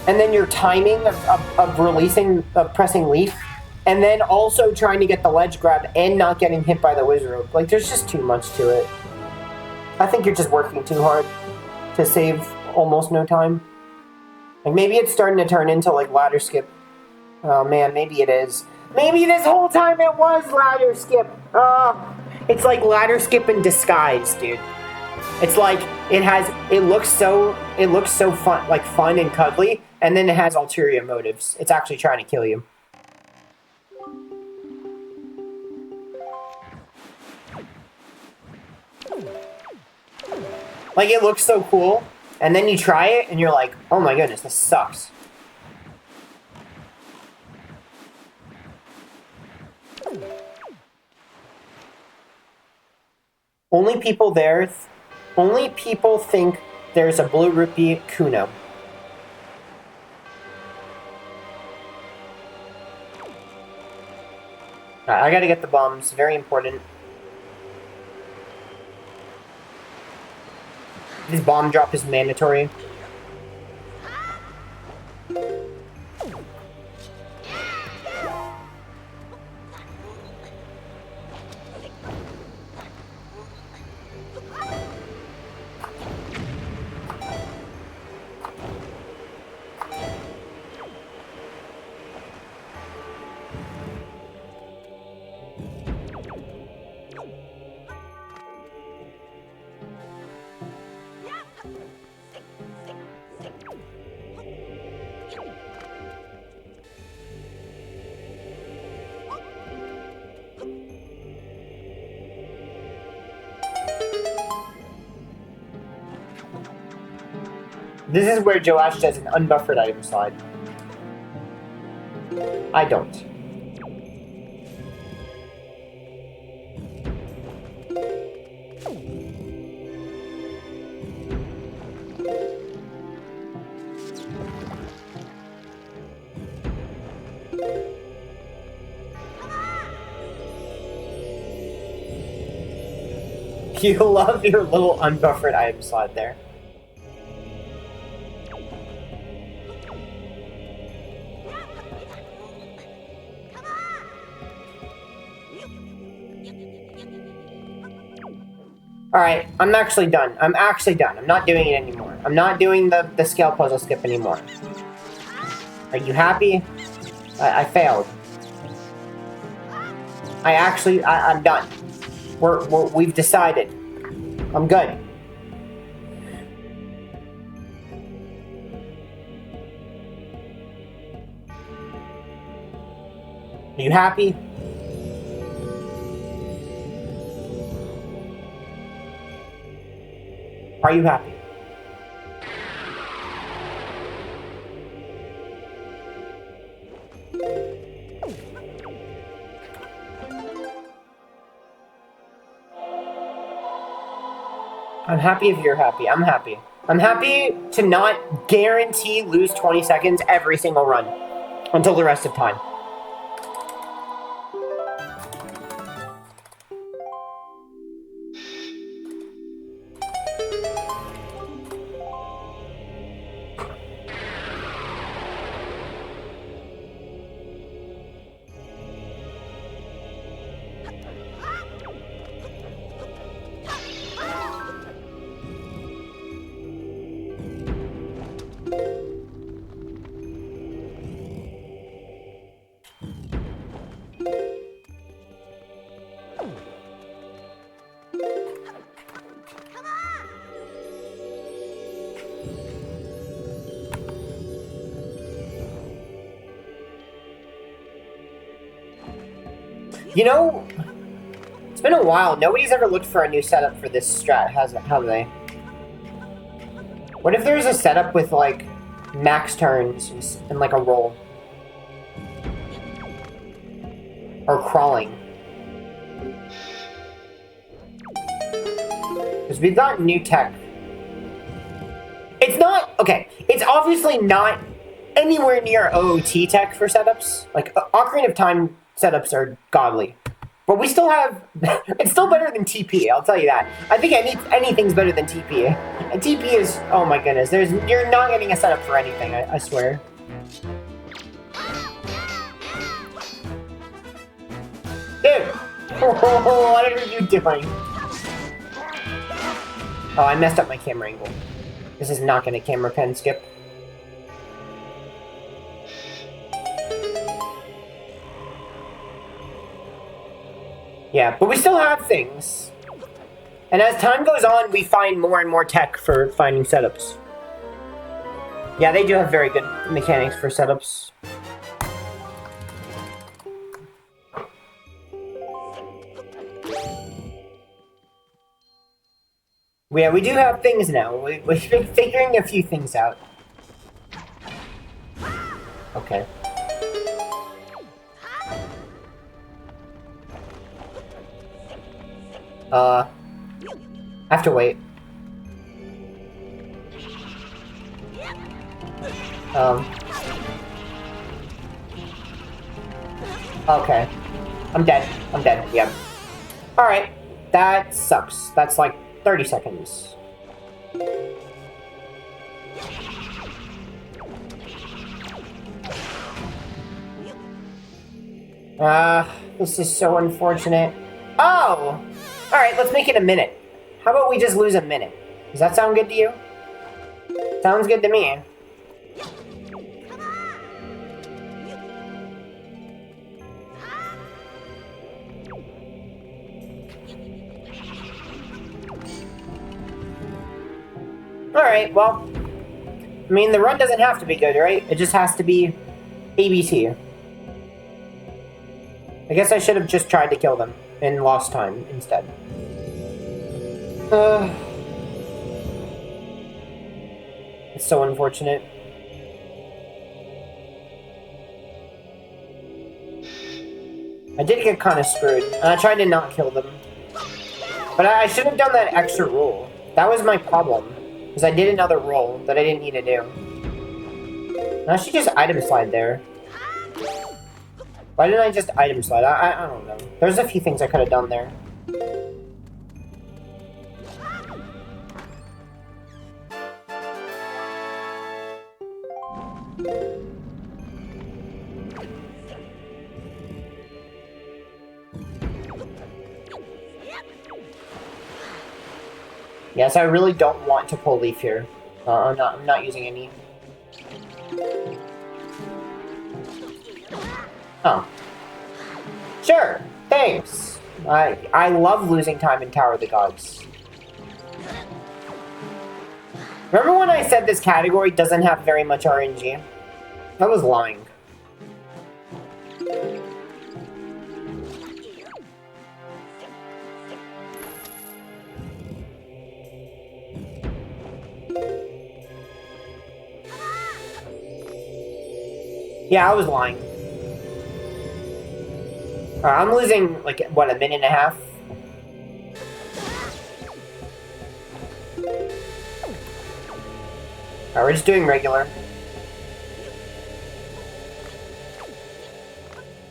and then your timing of releasing, of pressing leaf, and then also trying to get the ledge grab and not getting hit by the whiz rope. Like, there's just too much to it. I think you're just working too hard to save almost no time. Like, maybe it's starting to turn into, like, ladder skip. Oh, man, maybe it is. Maybe this whole time it was ladder skip. It's like ladder skip in disguise, dude. It's like, it looks so fun, like, fun and cuddly, and then it has ulterior motives. It's actually trying to kill you. Like, it looks so cool, and then you try it, and you're like, oh my goodness, this sucks. Only people think there's a blue rupee Kuno. Alright, I gotta get the bombs, very important. This bomb drop is mandatory. This is where Joash does an unbuffered item slide. I don't. You love your little unbuffered item slot there. Alright, I'm actually done. I'm actually done. I'm not doing it anymore. I'm not doing the scale puzzle skip anymore. Are you happy? I failed. I'm done. We've decided. I'm good. Are you happy? Are you happy? I'm happy if you're happy. I'm happy. I'm happy to not guarantee lose 20 seconds every single run until the rest of time. You know, it's been a while. Nobody's ever looked for a new setup for this strat, have they? What if there's a setup with, like, max turns and, like, a roll? Or crawling? Because we've got new tech. It's not... Okay, it's obviously not anywhere near OOT tech for setups. Like, Ocarina of Time setups are godly. But we still have... It's still better than TP, I'll tell you that. I think anything's better than TP. And TP is... Oh my goodness. You're not getting a setup for anything, I swear. Dude! What are you doing? Oh, I messed up my camera angle. This is not gonna camera pen skip. Yeah, but we still have things. And as time goes on, we find more and more tech for finding setups. Yeah, they do have very good mechanics for setups. Yeah, we do have things now. We've been figuring a few things out. Okay. I have to wait. Okay. I'm dead. I'm dead, yeah. Alright. That sucks. That's like 30 seconds. This is so unfortunate. Oh! Alright, let's make it a minute. How about we just lose a minute? Does that sound good to you? Sounds good to me. Alright, well, I mean, the run doesn't have to be good, right? It just has to be ABT. I guess I should have just tried to kill them and lost time instead. It's so unfortunate. I did get kind of screwed, and I tried to not kill them. But I should have done that extra roll. That was my problem, because I did another roll that I didn't need to do. And I should just item slide there. Why didn't I just item slide? I don't know. There's a few things I could have done there. Yes, I really don't want to pull leaf here. I'm not using any. Oh. Sure, thanks. I love losing time in Tower of the Gods. Remember when I said this category doesn't have very much RNG? I was lying. Yeah, I was lying. I'm losing, like, what, a minute and a half? Alright, we're just doing regular.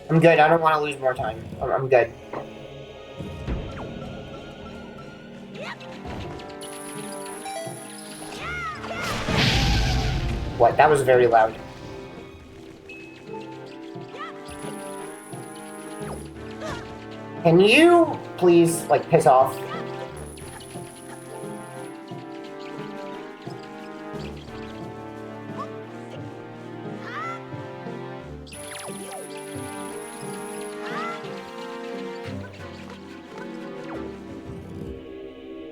I'm good, I don't want to lose more time. I'm good. What? That was very loud. Can you please, like, piss off?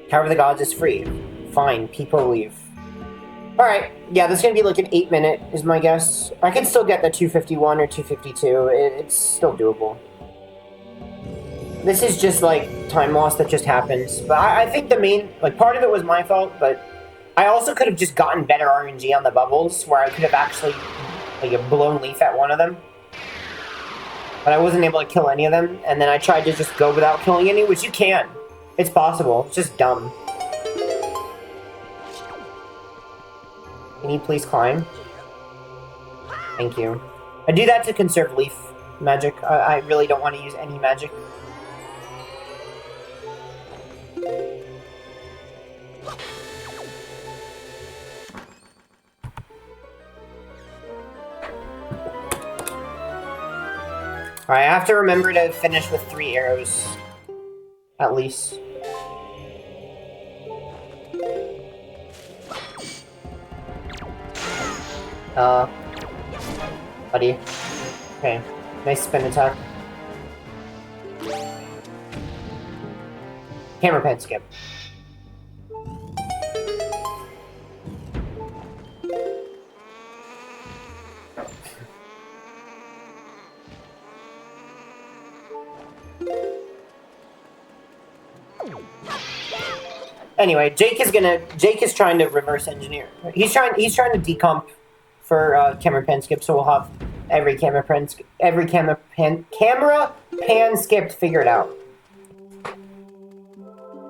Tower of the Gods is free. Fine, people leave. Alright, yeah, this is gonna be like an 8-minute, is my guess. I can still get the 251 or 252. It's still doable. This is just, like, time loss that just happens. But I think the main, like, part of it was my fault, but I also could have just gotten better RNG on the bubbles, where I could have actually, like, blown leaf at one of them. But I wasn't able to kill any of them, and then I tried to just go without killing any, which you can. It's possible. It's just dumb. Can you please climb? Thank you. I do that to conserve leaf magic. I really don't want to use any magic. Alright, I have to remember to finish with 3 arrows. At least. Buddy. Okay, nice spin attack. Camera pan skip. Anyway, Jake is trying to reverse engineer. He's trying to decomp for camera pan skip, so we'll have every camera pan skipped figured out.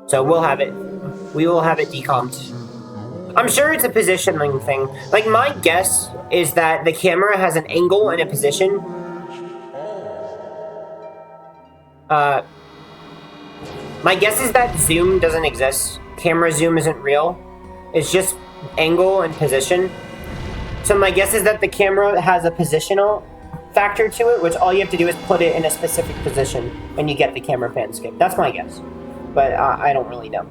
So we will have it decomped. I'm sure it's a positioning thing. Like, my guess is that the camera has an angle and a position. My guess is that zoom doesn't exist. Camera zoom isn't real. It's just angle and position. So my guess is that the camera has a positional factor to it, which all you have to do is put it in a specific position and you get the camera pan skip. That's my guess. But I don't really know.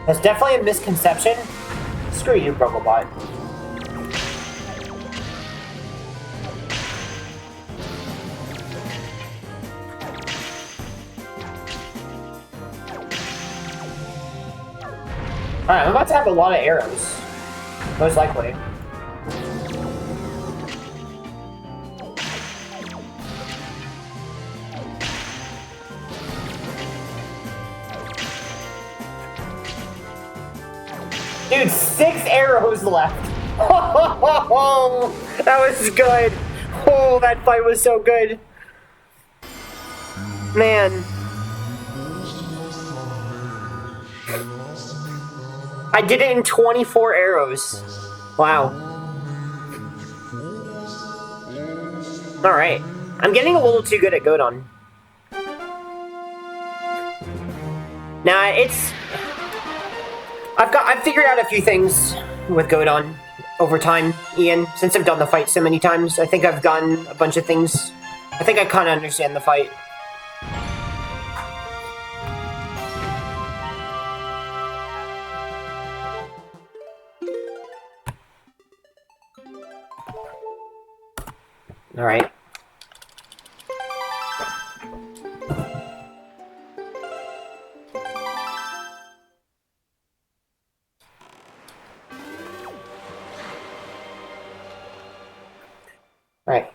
That's definitely a misconception. Screw you, Brobobot. Alright, I'm about to have a lot of arrows. Most likely. Dude, 6 arrows left. Oh, that was good. Oh, that fight was so good. Man. I did it in 24 arrows. Wow. Alright. I'm getting a little too good at Godon. Now, I've figured out a few things with Godon over time, Ian. Since I've done the fight so many times, I think I've gotten a bunch of things. I think I kind of understand the fight. Alright. Alright.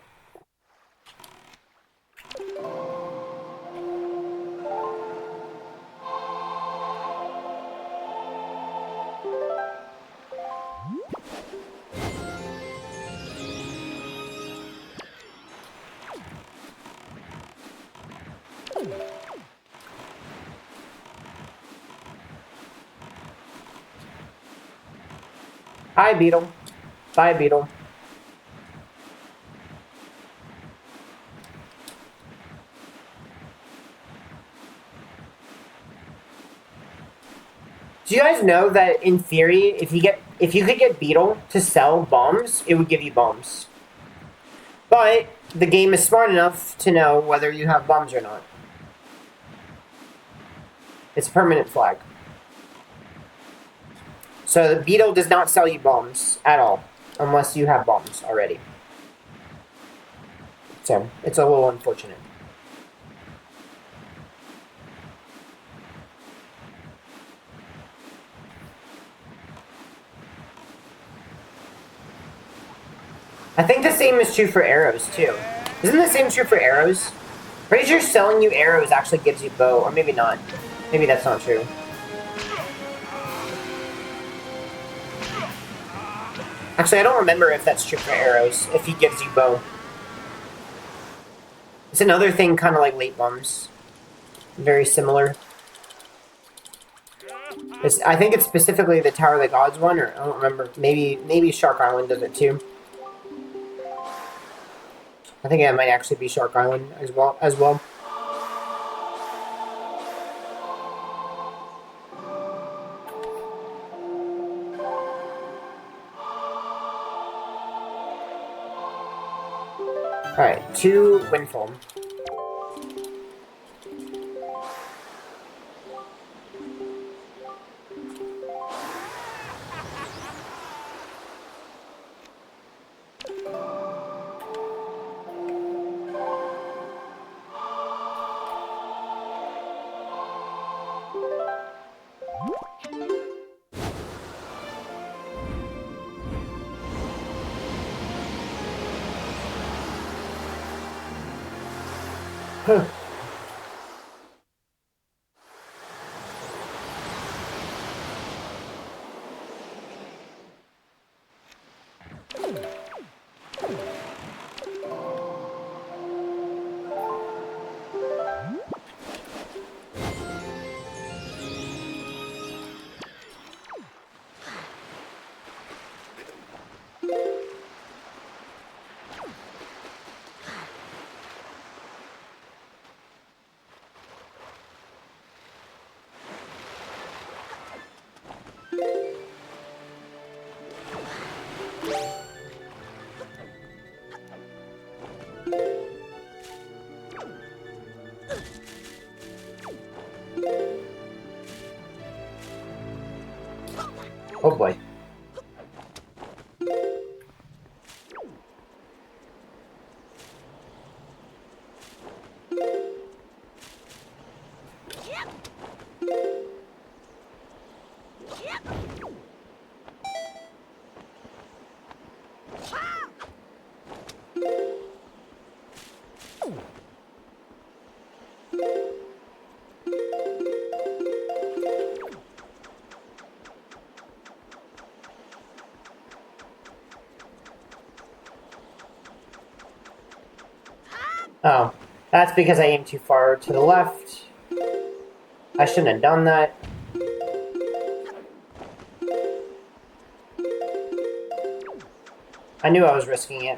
Hi, Beetle. Bye, Beetle. Do you guys know that in theory, if you could get Beetle to sell bombs, it would give you bombs. But the game is smart enough to know whether you have bombs or not. It's a permanent flag. So the Beetle does not sell you bombs at all, unless you have bombs already. So it's a little unfortunate. I think the same is true for arrows, too. Isn't the same true for arrows? Pretty sure selling you arrows actually gives you bow, or maybe not. Maybe that's not true. Actually, I don't remember if that's true for arrows, if he gives you bow. It's another thing kind of like late bombs. Very similar. I think it's specifically the Tower of the Gods one, or I don't remember. Maybe Shark Island does it too. I think it might actually be Shark Island as well. Alright, 2 Windfall. Huh. Oh boy. Oh, that's because I aimed too far to the left. I shouldn't have done that. I knew I was risking it.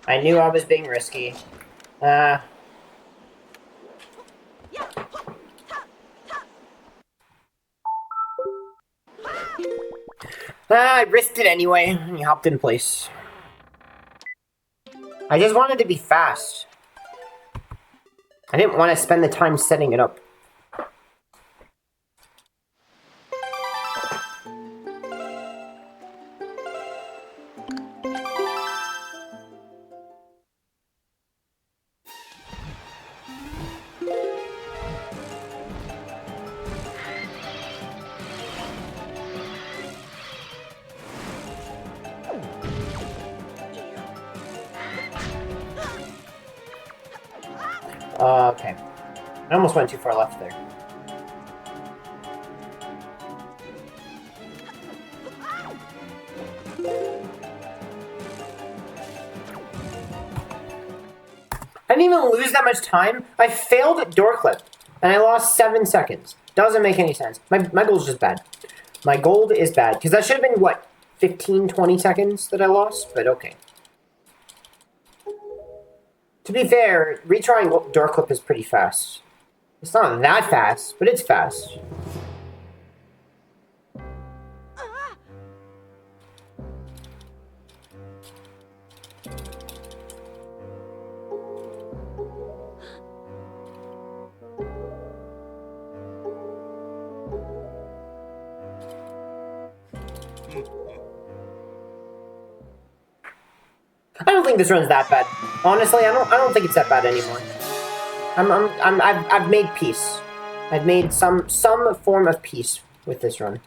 I knew I was being risky. I risked it anyway. He hopped in place. I just wanted to be fast. I didn't want to spend the time setting it up. Okay. I almost went too far left there. I didn't even lose that much time. I failed at door clip, and I lost 7 seconds. Doesn't make any sense. My gold's just bad. My gold is bad, because that should have been, what, 15, 20 seconds that I lost? But okay. To be fair, retrying door clip is pretty fast. It's not that fast, but it's fast. I don't think this run's that bad. Honestly, I don't think it's that bad anymore. I've made peace. I've made some form of peace with this run.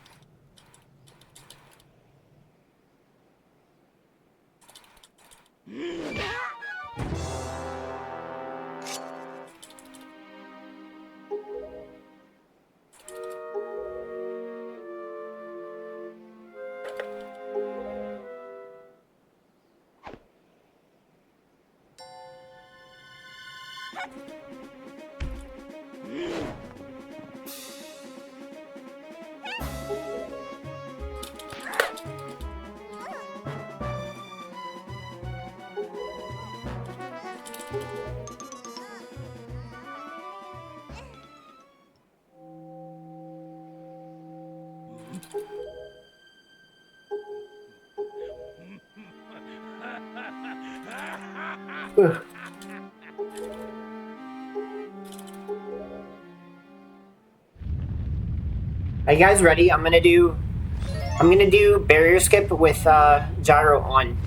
Ugh. Are you guys ready? I'm gonna do barrier skip with gyro on.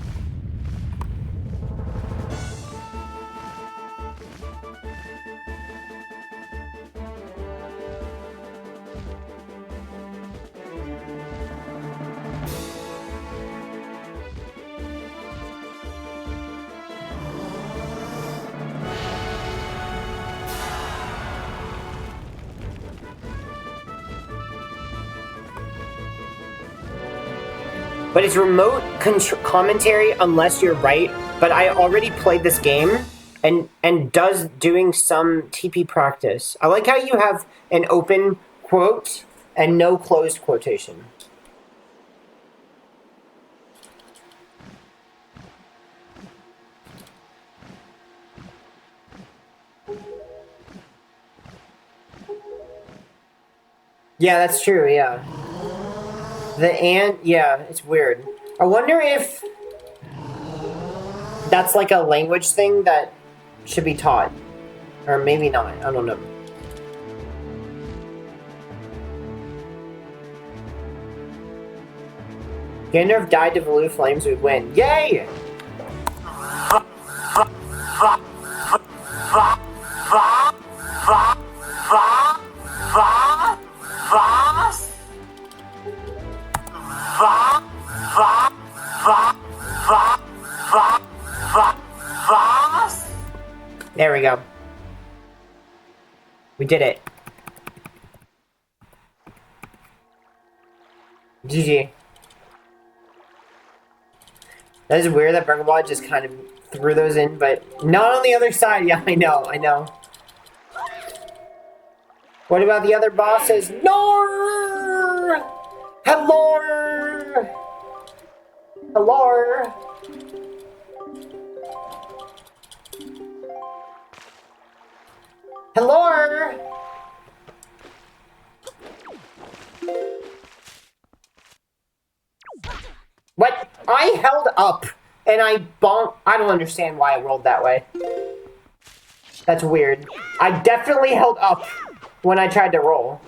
But it's remote commentary unless you're right. But I already played this game and does doing some TP practice. I like how you have an open quote and no closed quotation. Yeah, that's true, yeah. Yeah, it's weird. I wonder if that's like a language thing that should be taught. Or maybe not, I don't know. Gandalf died to blue flames, we win. Yay! There we go. We did it. GG. That is weird that Brugglebot just kind of threw those in, but not on the other side. Yeah, I know. What about the other bosses? No! Hello! Hello! Hello! What? I held up and I bonked. I don't understand why I rolled that way. That's weird. I definitely held up when I tried to roll.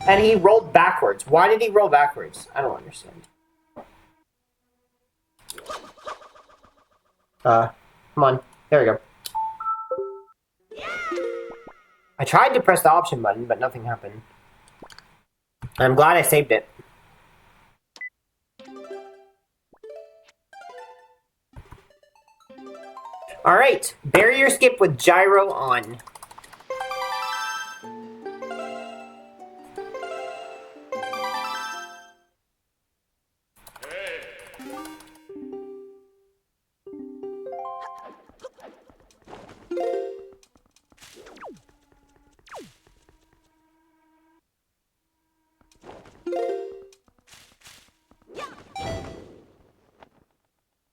And he rolled backwards. Why did he roll backwards? I don't understand. Come on. There we go. I tried to press the option button, but nothing happened. I'm glad I saved it. Alright, barrier skip with gyro on.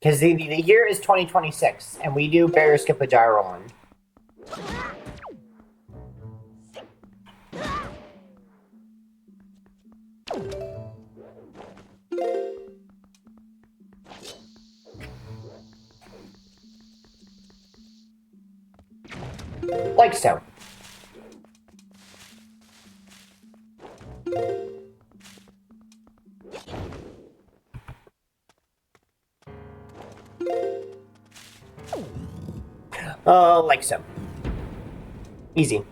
Because the year is 2026, and we do barrier skip with gyro on. Like so. Like so. Easy.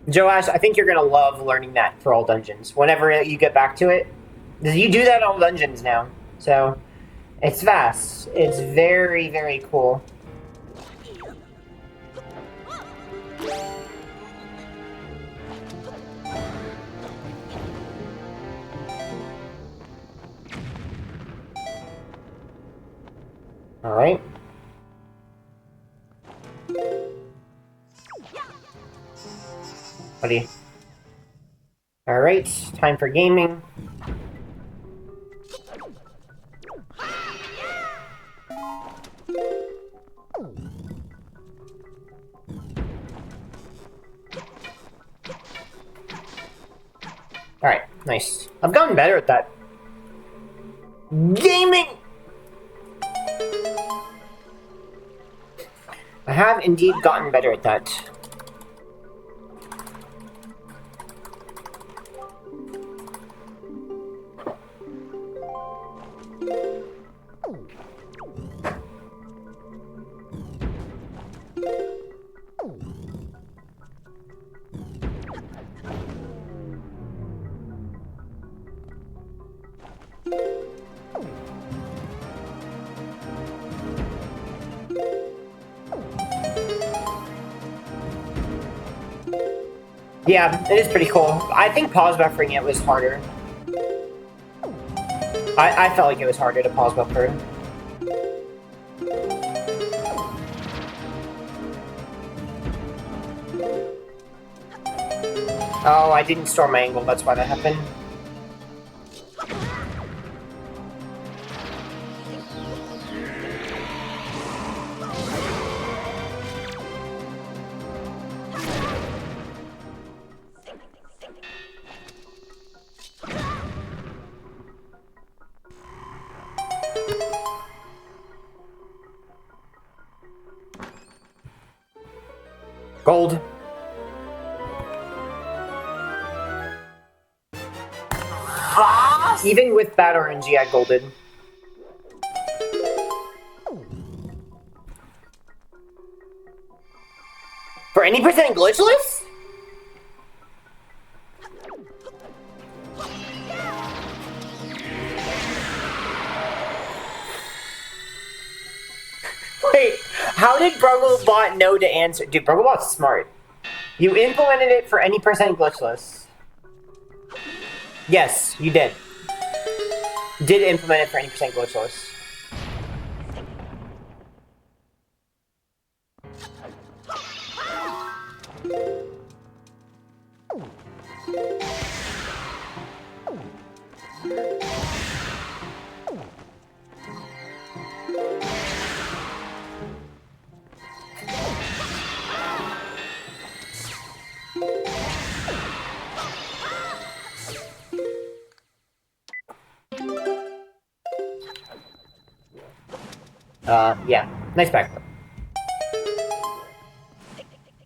Joash, I think you're gonna love learning that for all dungeons. Whenever you get back to it, you do that in all dungeons now. So, it's fast. It's very, very cool. Alright. Buddy. Alright, time for gaming. Alright, nice. I've gotten better at that. Gaming! I have indeed gotten better at that. Yeah, it is pretty cool. I think pause buffering it was harder. I felt like it was harder to pause buffer. Oh, I didn't store my angle, that's why that happened. Gold. Even with bad RNG, I golded. For any percent glitchless? Wait, how did Brugglebot know to answer? Dude, Brugglebot's smart. You implemented it for any percent glitchless. Yes, you did. did implement it for any percent glitchless. Yeah. Nice backflip.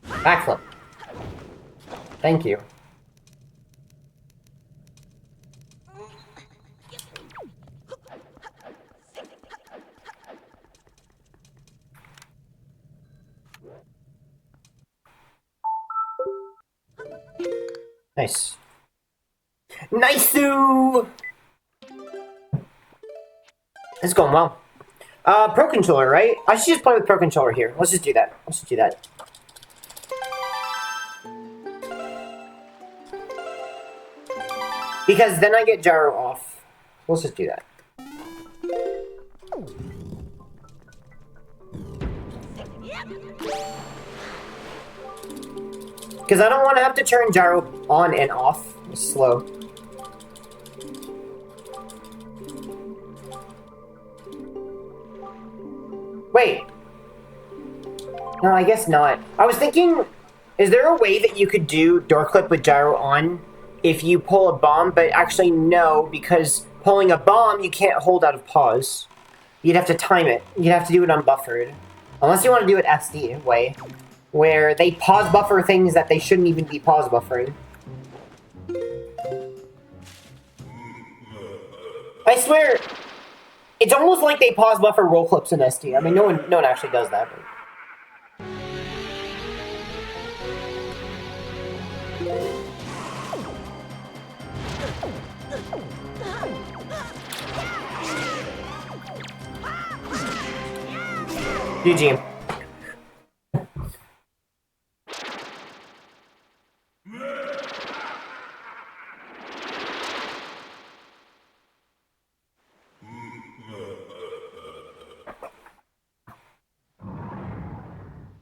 Backflip. Thank you. Nice. Nice-oo! This is going well. Pro controller, right? I should just play with pro controller here. Let's just do that. Let's just do that. Because then I get gyro off. Let's just do that. Because I don't want to have to turn gyro on and off. It's slow. Wait. No, I guess not. I was thinking, is there a way that you could do door clip with gyro on if you pull a bomb? But actually no, because pulling a bomb you can't hold out of pause. You'd have to time it. You'd have to do it unbuffered. Unless you want to do it SD way, where they pause buffer things that they shouldn't even be pause buffering. I swear, it's almost like they pause buffer roll clips in SD. I mean, no one actually does that. But... GG.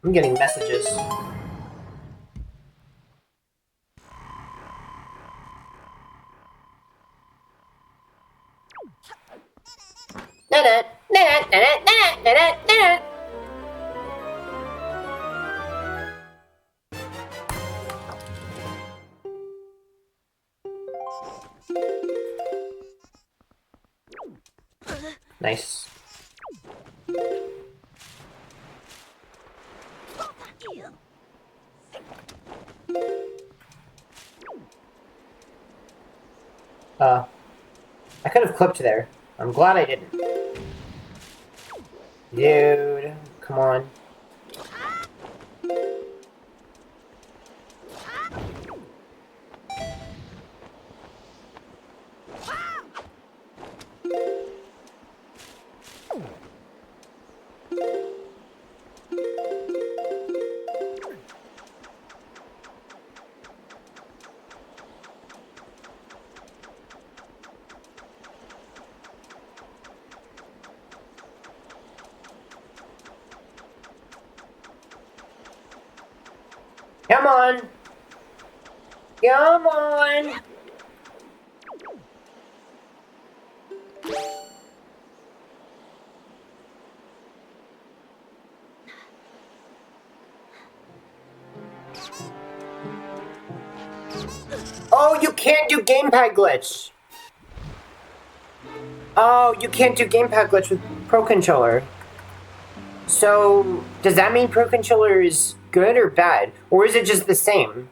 I'm getting messages. Nice. I could have clipped there. I'm glad I didn't. Dude, come on. Come on! Come on! Oh, you can't do gamepad glitch! Oh, you can't do gamepad glitch with Pro Controller. So, does that mean Pro Controller is good or bad? Or is it just the same?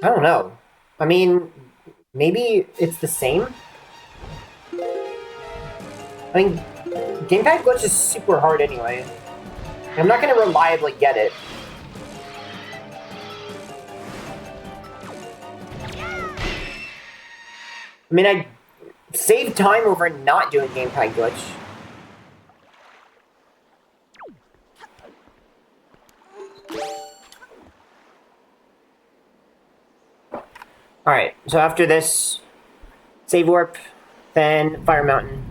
I don't know. I mean, maybe it's the same? I mean, gamepad glitch is super hard anyway. I'm not gonna reliably get it. I mean, I saved time over not doing gamepad glitch. Alright, so after this, save warp, then Fire Mountain.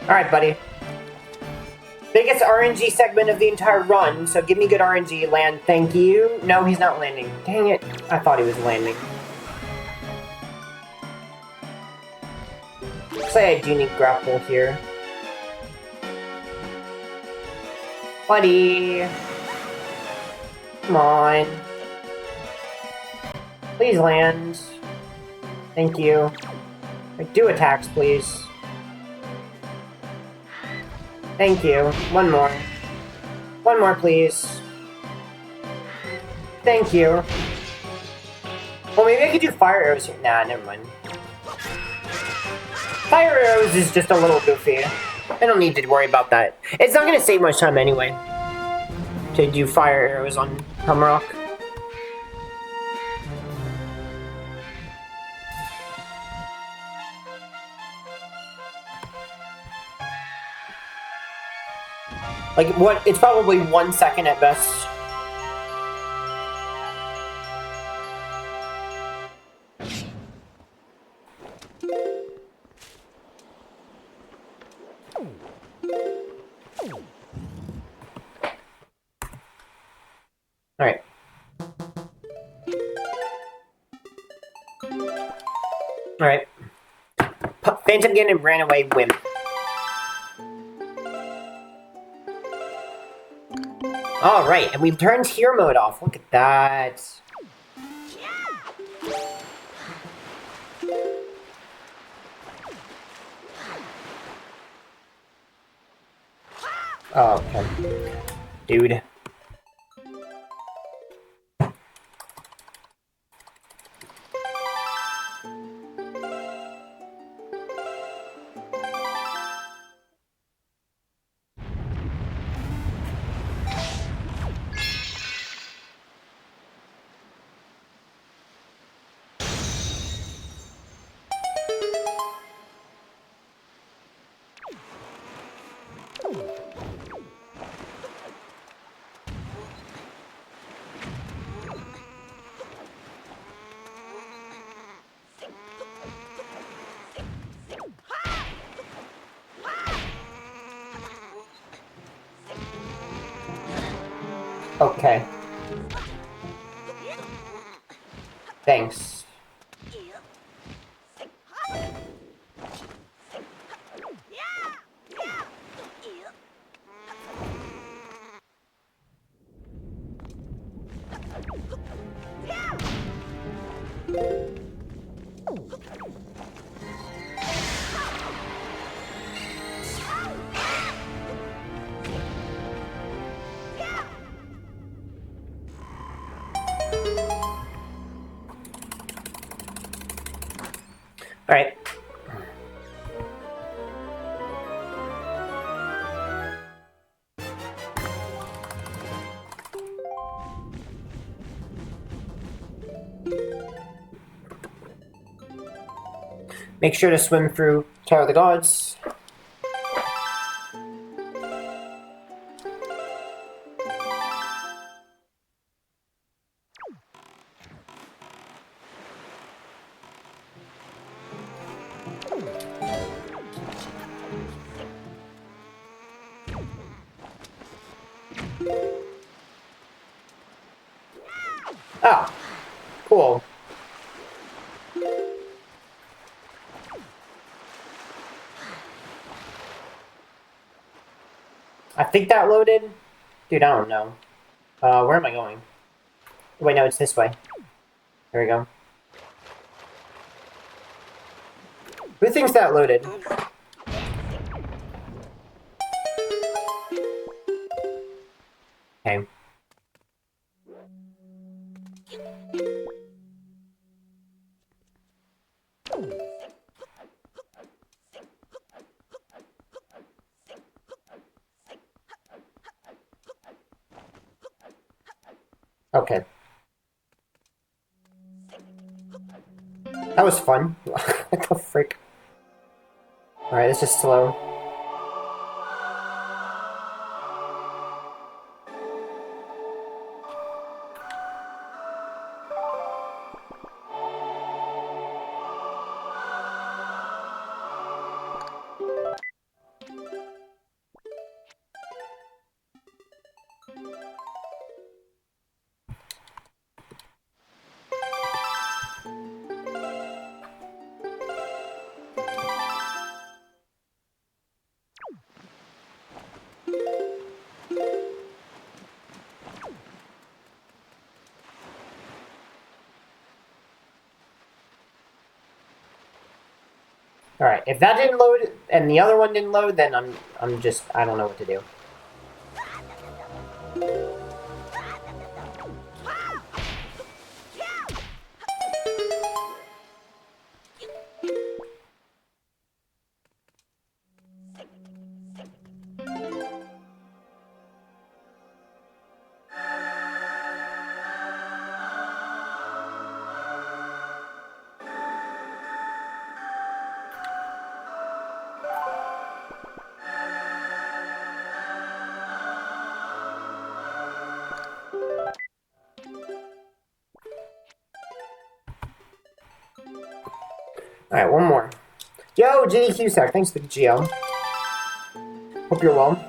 Alright, buddy. Biggest RNG segment of the entire run, so give me good RNG. Land, thank you. No, he's not landing. Dang it. I thought he was landing. Looks like I do need grapple here. Buddy. Come on. Please land. Thank you. Do attacks, please. Thank you. One more. One more, please. Thank you. Well, maybe I could do fire arrows here. Nah, never mind. Fire arrows is just a little goofy. I don't need to worry about that. It's not going to save much time anyway to do fire arrows on Humrock. Like, what? It's probably 1 second at best. Alright. Alright. Phantom Gun and ran away wimp. Alright, and we've turned hero mode off. Look at that. Oh, okay. Dude. Okay. Thanks. Alright. Make sure to swim through Tower of the Gods. Oh, cool. I think that loaded? Dude, I don't know. Where am I going? Wait, no, it's this way. There we go. Who thinks that loaded? Okay. Okay. That was fun. What the frick? Alright, this is slow. Alright, if that didn't load and the other one didn't load, then I'm just I don't know what to do. Alright, one more. Yo, JDQ Sack, thanks for the GL. Hope you're well.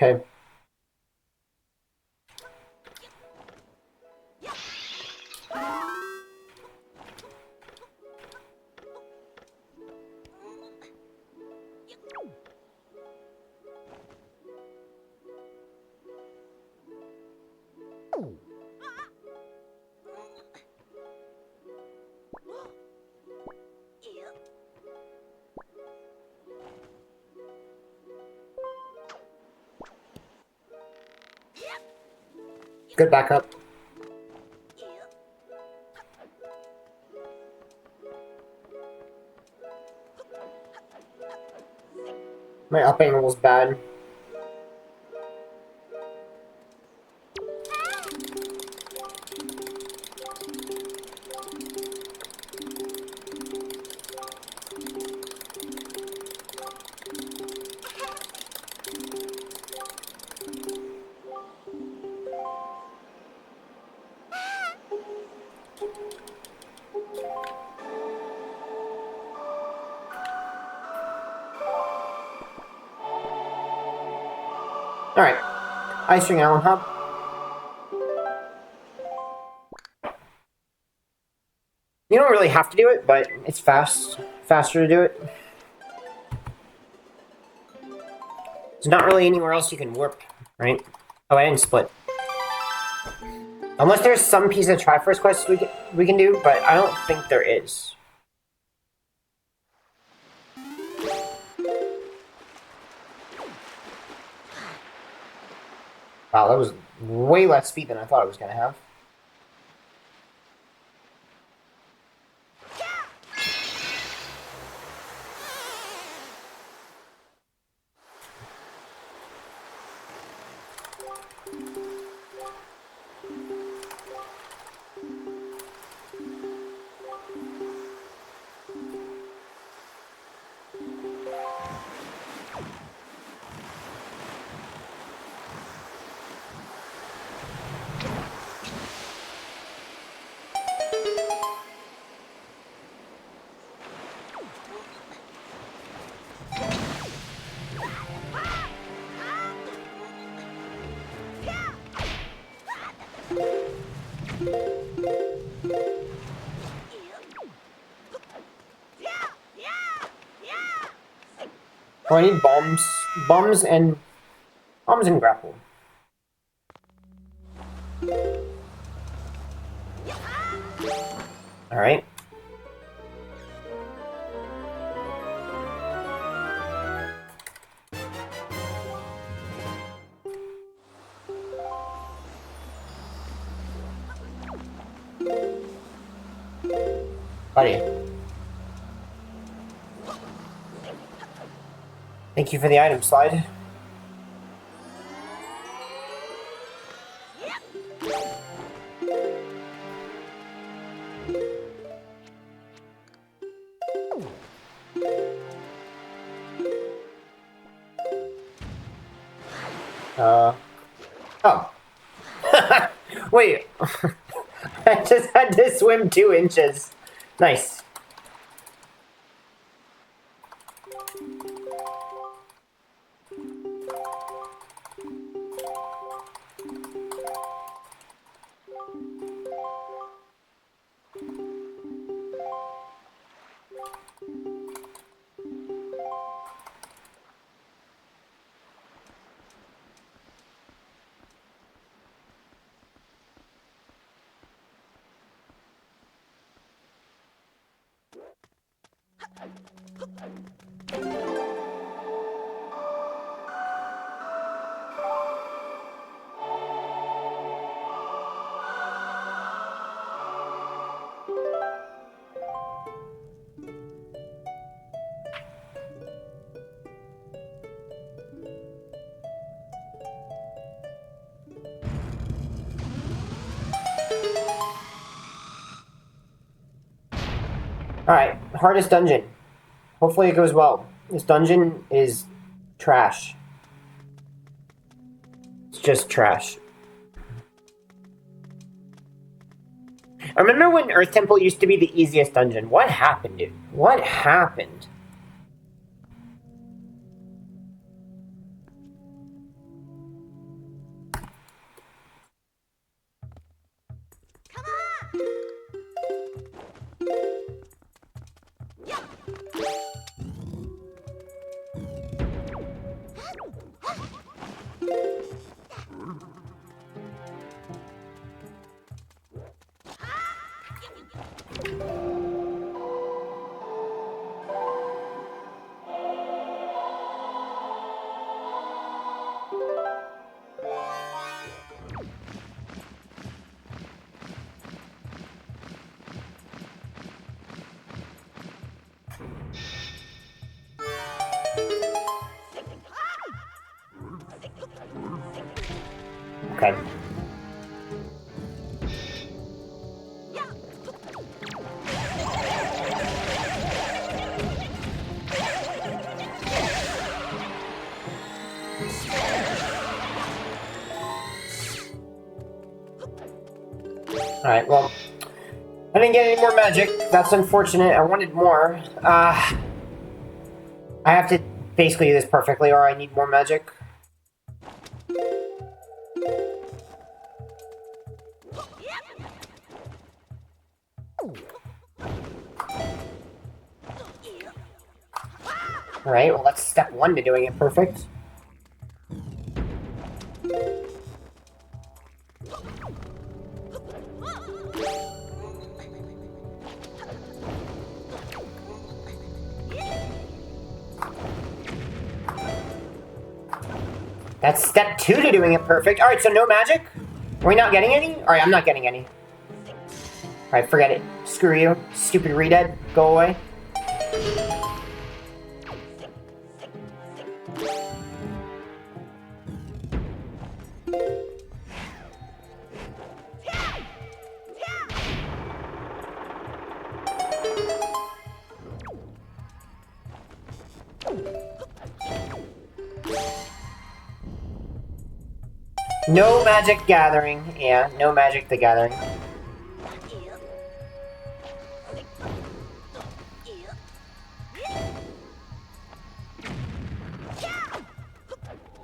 Okay. Good backup. My up angle was bad. Alright. Ice String Allen Hub. You don't really have to do it, but it's faster to do it. There's not really anywhere else you can warp, right? Oh, I didn't split. Unless there's some piece of Triforce quest we can do, but I don't think there is. Wow, that was way less speed than I thought it was going to have. Oh, I need bombs. Bombs and grapple. Alright. Buddy. Thank you for the item slide. Oh. Wait. I just had to swim 2 inches. Nice. Alright, hardest dungeon. Hopefully it goes well. This dungeon is trash. It's just trash. I remember when Earth Temple used to be the easiest dungeon. What happened, dude? What happened? Okay. Alright, well, I didn't get any more magic. That's unfortunate. I wanted more. I have to basically do this perfectly or I need more magic. Alright, well that's step 1 to doing it perfect. That's step 2 to doing it perfect. Alright, so no magic? Are we not getting any? Alright, I'm not getting any. Alright, forget it. Screw you. Stupid Redead. Go away. No magic gathering. Yeah, no magic the gathering.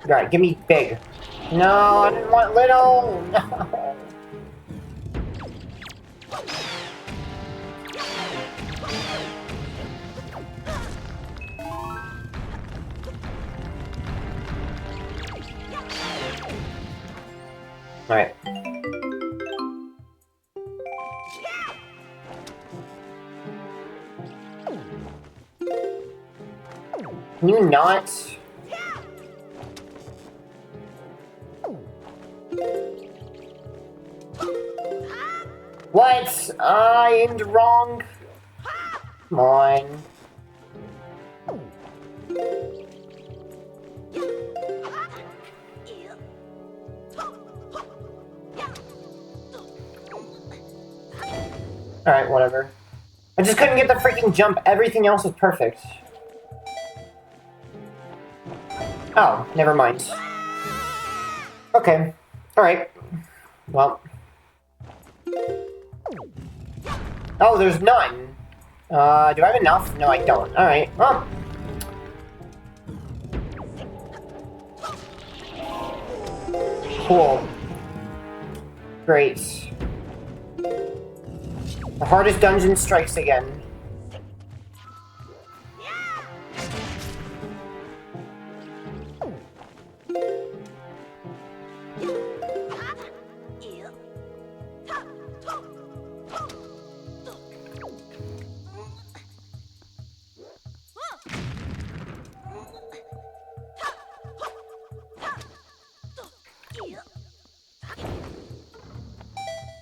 Alright, give me big. No, I didn't want little. No. Alright. Can you not? What? I aimed wrong. Come on. Alright, whatever. I just couldn't get the freaking jump. Everything else was perfect. Oh, never mind. Okay. Alright. Well. Oh, there's none. Do I have enough? No, I don't. Alright, well. Cool. Great. The hardest dungeon strikes again.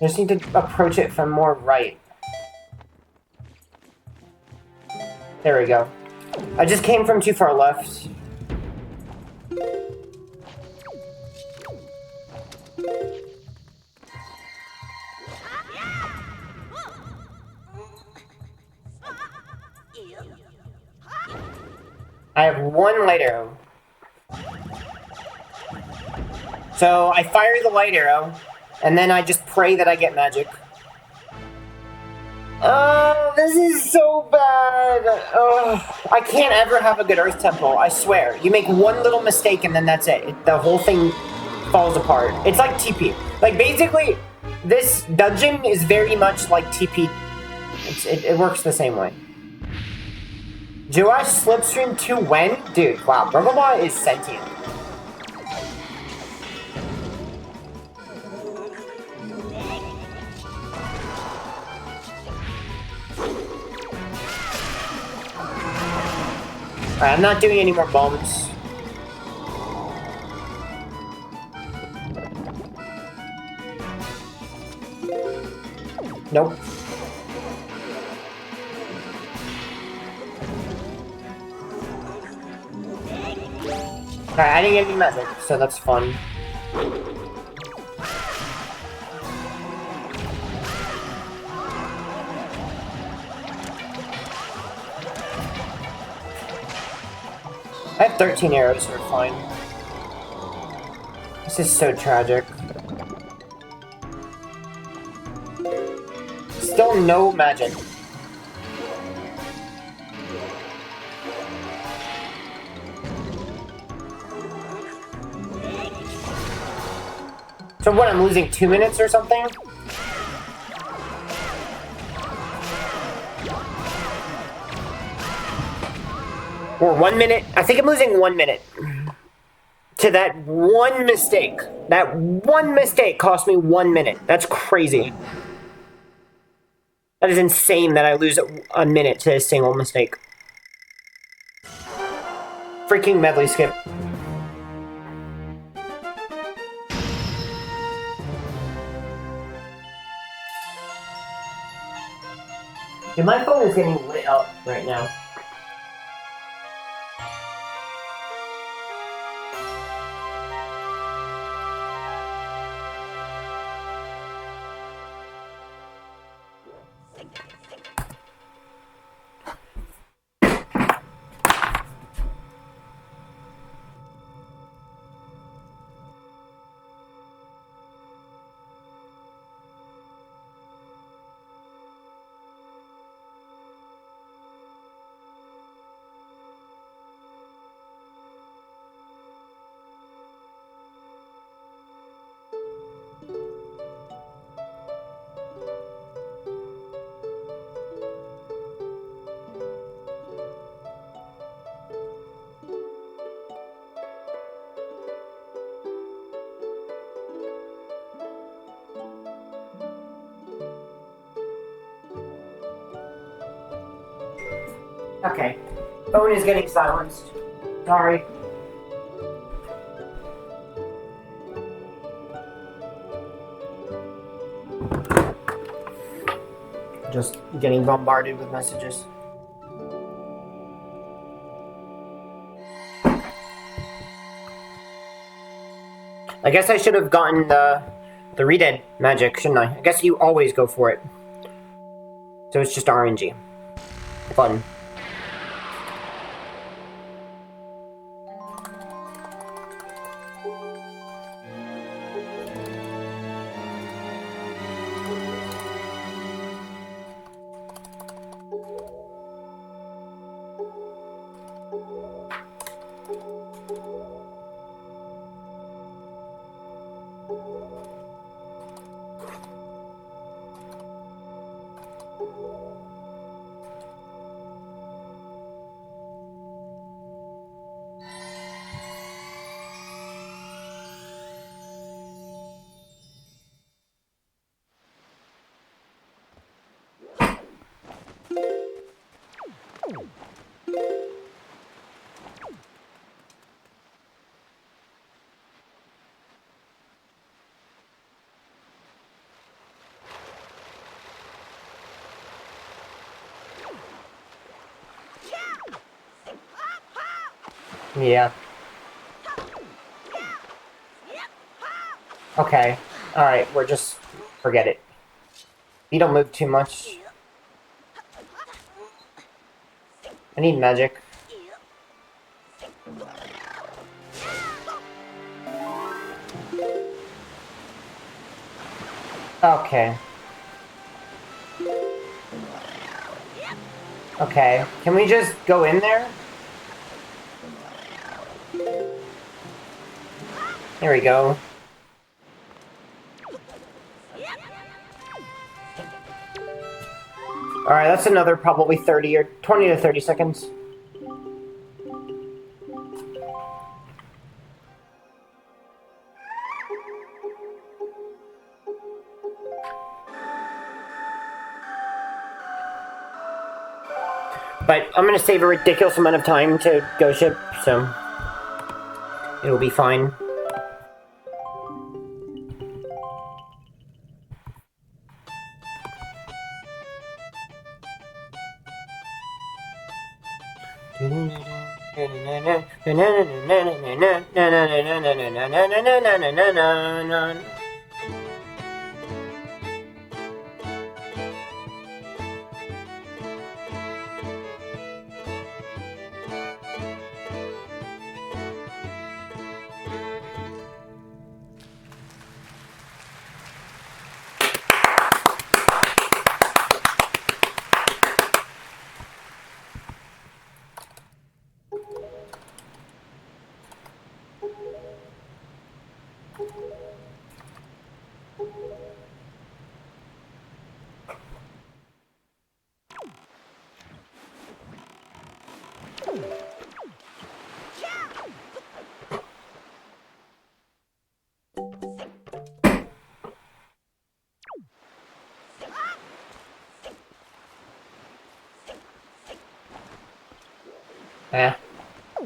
I just need to approach it from more right. There we go. I just came from too far left. I have one light arrow. So I fire the light arrow, and then I just pray that I get magic. Oh, this is so bad. I can't ever have a good Earth Temple, I swear. You make one little mistake and then that's it. The whole thing falls apart. It's like TP. Like, basically, this dungeon is very much like TP. It works the same way. Joash Slipstream 2 when? Dude, wow, Burglebot is sentient. Alright, I'm not doing any more bombs. Nope. Alright, I didn't get any magic, so that's fun. I have 13 arrows, we're fine. This is so tragic. Still no magic. So what, I'm losing 2 minutes or something? Or 1 minute? I think I'm losing 1 minute. To that one mistake. That one mistake cost me 1 minute. That's crazy. That is insane that I lose a minute to a single mistake. Freaking medley skip. Dude, my phone is getting lit up right now. Okay. Phone is getting silenced. Sorry. Just getting bombarded with messages. I guess I should have gotten the Redead magic, shouldn't I? I guess you always go for it. So it's just RNG. Fun. Yeah. Okay. Alright, we're just... forget it. You don't move too much. I need magic. Okay. Okay. Can we just go in there? There we go. Alright, that's another probably 30 or 20 to 30 seconds. But I'm gonna save a ridiculous amount of time to go ship, so it'll be fine.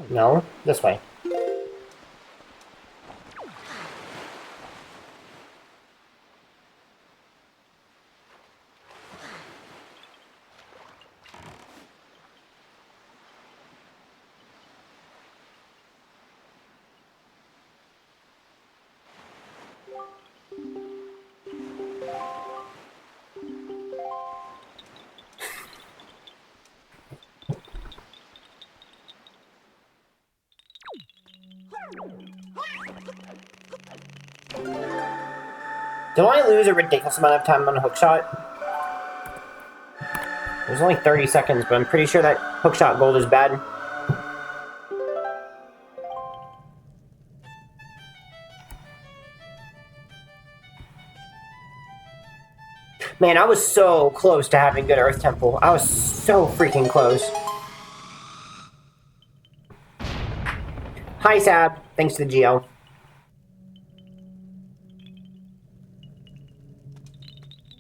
No, this way. Don't I lose a ridiculous amount of time on a hookshot? It was only 30 seconds, but I'm pretty sure that hookshot gold is bad. Man, I was so close to having good Earth Temple. I was so freaking close. Hi, Sab. Thanks to the GL.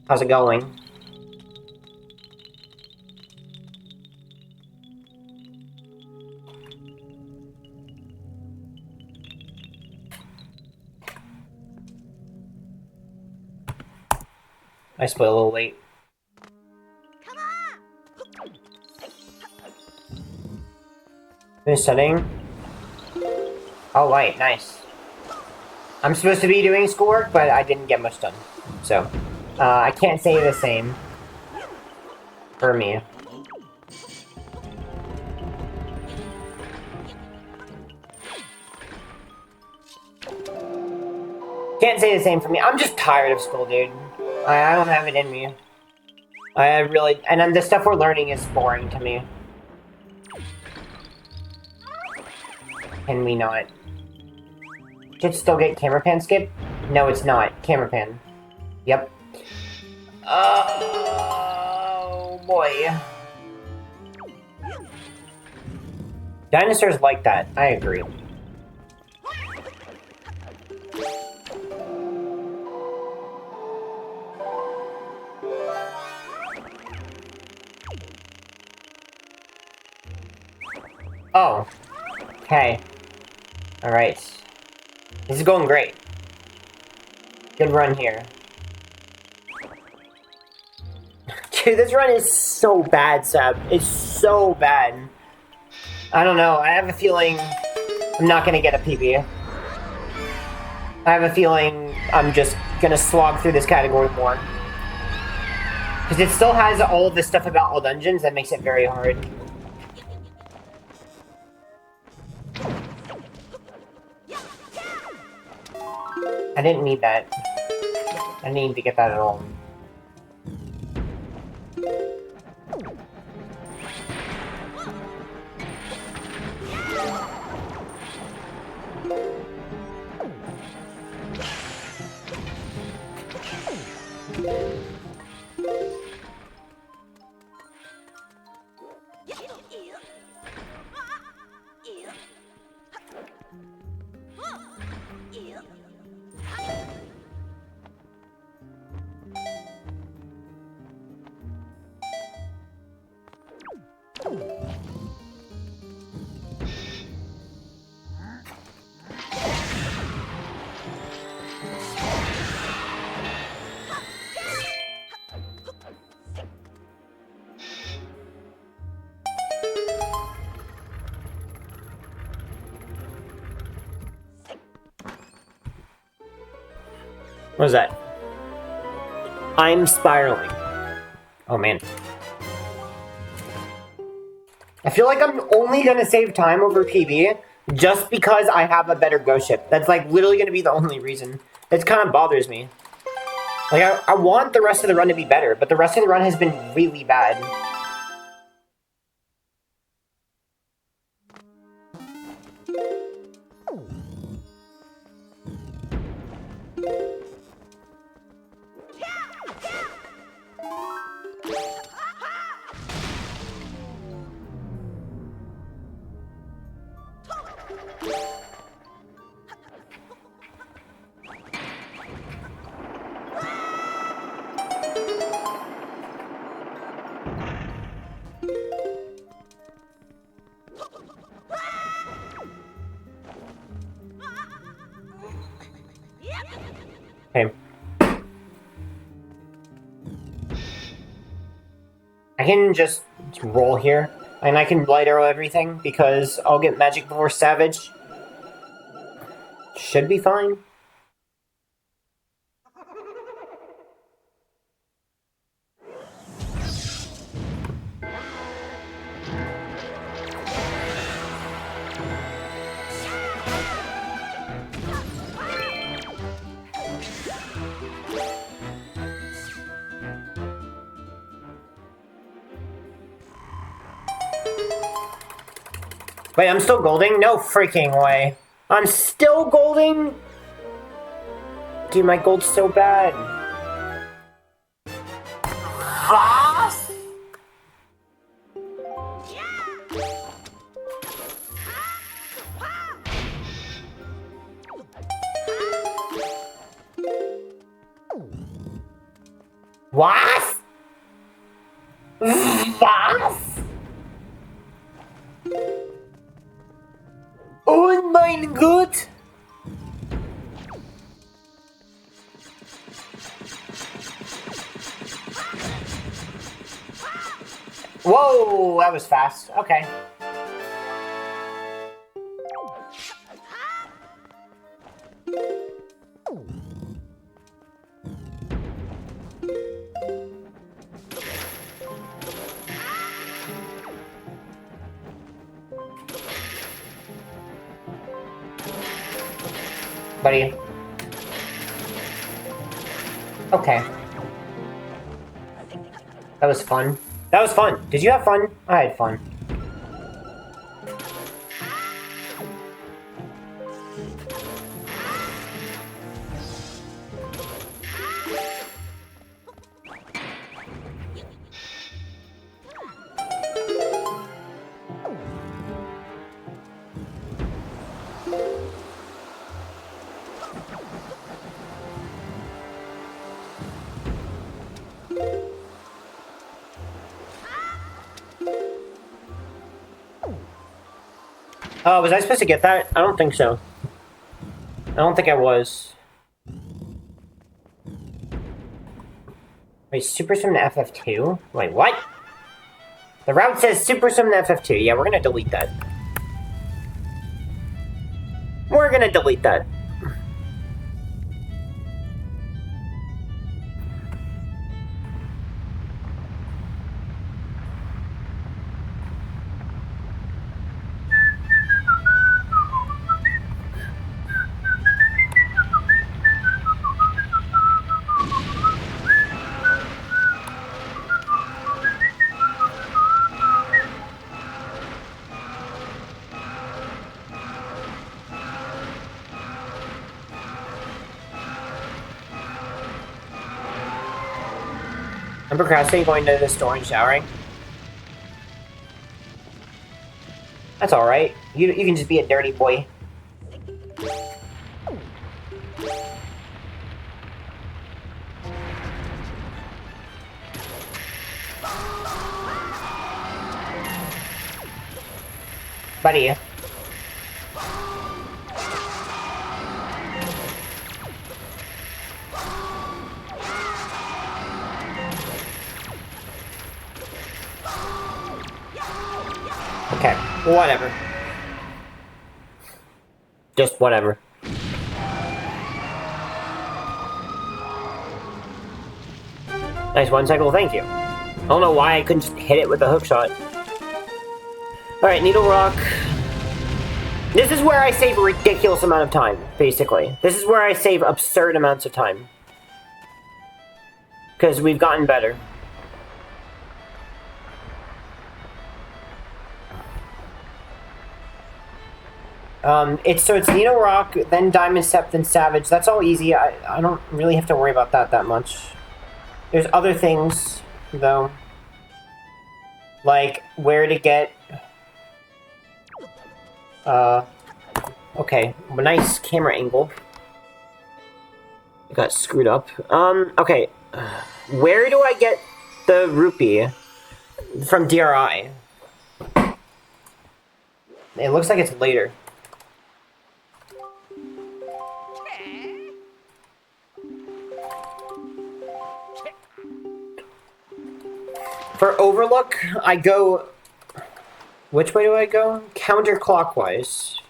How's it going? I split a little late. Finish studying. Oh, right, nice. I'm supposed to be doing schoolwork, but I didn't get much done. So, I can't say the same for me. Can't say the same for me. I'm just tired of school, dude. I don't have it in me. I really... And then the stuff we're learning is boring to me. Can we not? Should still get camera pan skip? No, it's not. Camera pan. Yep. Oh, boy. Dinosaurs like that. I agree. Oh. Okay. Alright. This is going great. Good run here. Dude, this run is so bad, Seb. It's so bad. I don't know. I have a feeling I'm not gonna get a PB. I have a feeling I'm just gonna slog through this category more. Because it still has all of this stuff about all dungeons that makes it very hard. I didn't need that. I didn't need to get that at all. What was that? I'm spiraling. Oh, man. I feel like I'm only gonna save time over PB just because I have a better ghost ship. That's like literally gonna be the only reason. It kind of bothers me. Like, I want the rest of the run to be better, but the rest of the run has been really bad. Okay. I can just roll here, and I can light arrow everything, because I'll get magic before Savage. Should be fine. Wait, I'm still golding? No freaking way. I'm still golding? Dude, my gold's so bad. Was? Was? Was? Oh mein Gott! Whoa, that was fast. Okay. Buddy. Okay. That was fun. That was fun. Did you have fun? I had fun. Was I supposed to get that? I don't think so. I don't think I was. Wait, Super Swim to FF2? Wait, what? The route says Super Swim to FF2. Yeah, we're gonna delete that. We're gonna delete that. I'm procrastinating going to the store and showering. That's alright. You can just be a dirty boy. Buddy. Okay, whatever. Just whatever. Nice one cycle, thank you. I don't know why I couldn't just hit it with a hook shot. Alright, Needle Rock. This is where I save a ridiculous amount of time, basically. This is where I save absurd amounts of time. Because we've gotten better. It's Needle Rock, then Diamond Step, then Savage. That's all easy. I don't really have to worry about that much. There's other things, though. Like, where to get... okay. Nice camera angle. I got screwed up. Okay. Where do I get the rupee? From DRI. It looks like it's later. For Overlook, I go... Which way do I go? Counterclockwise.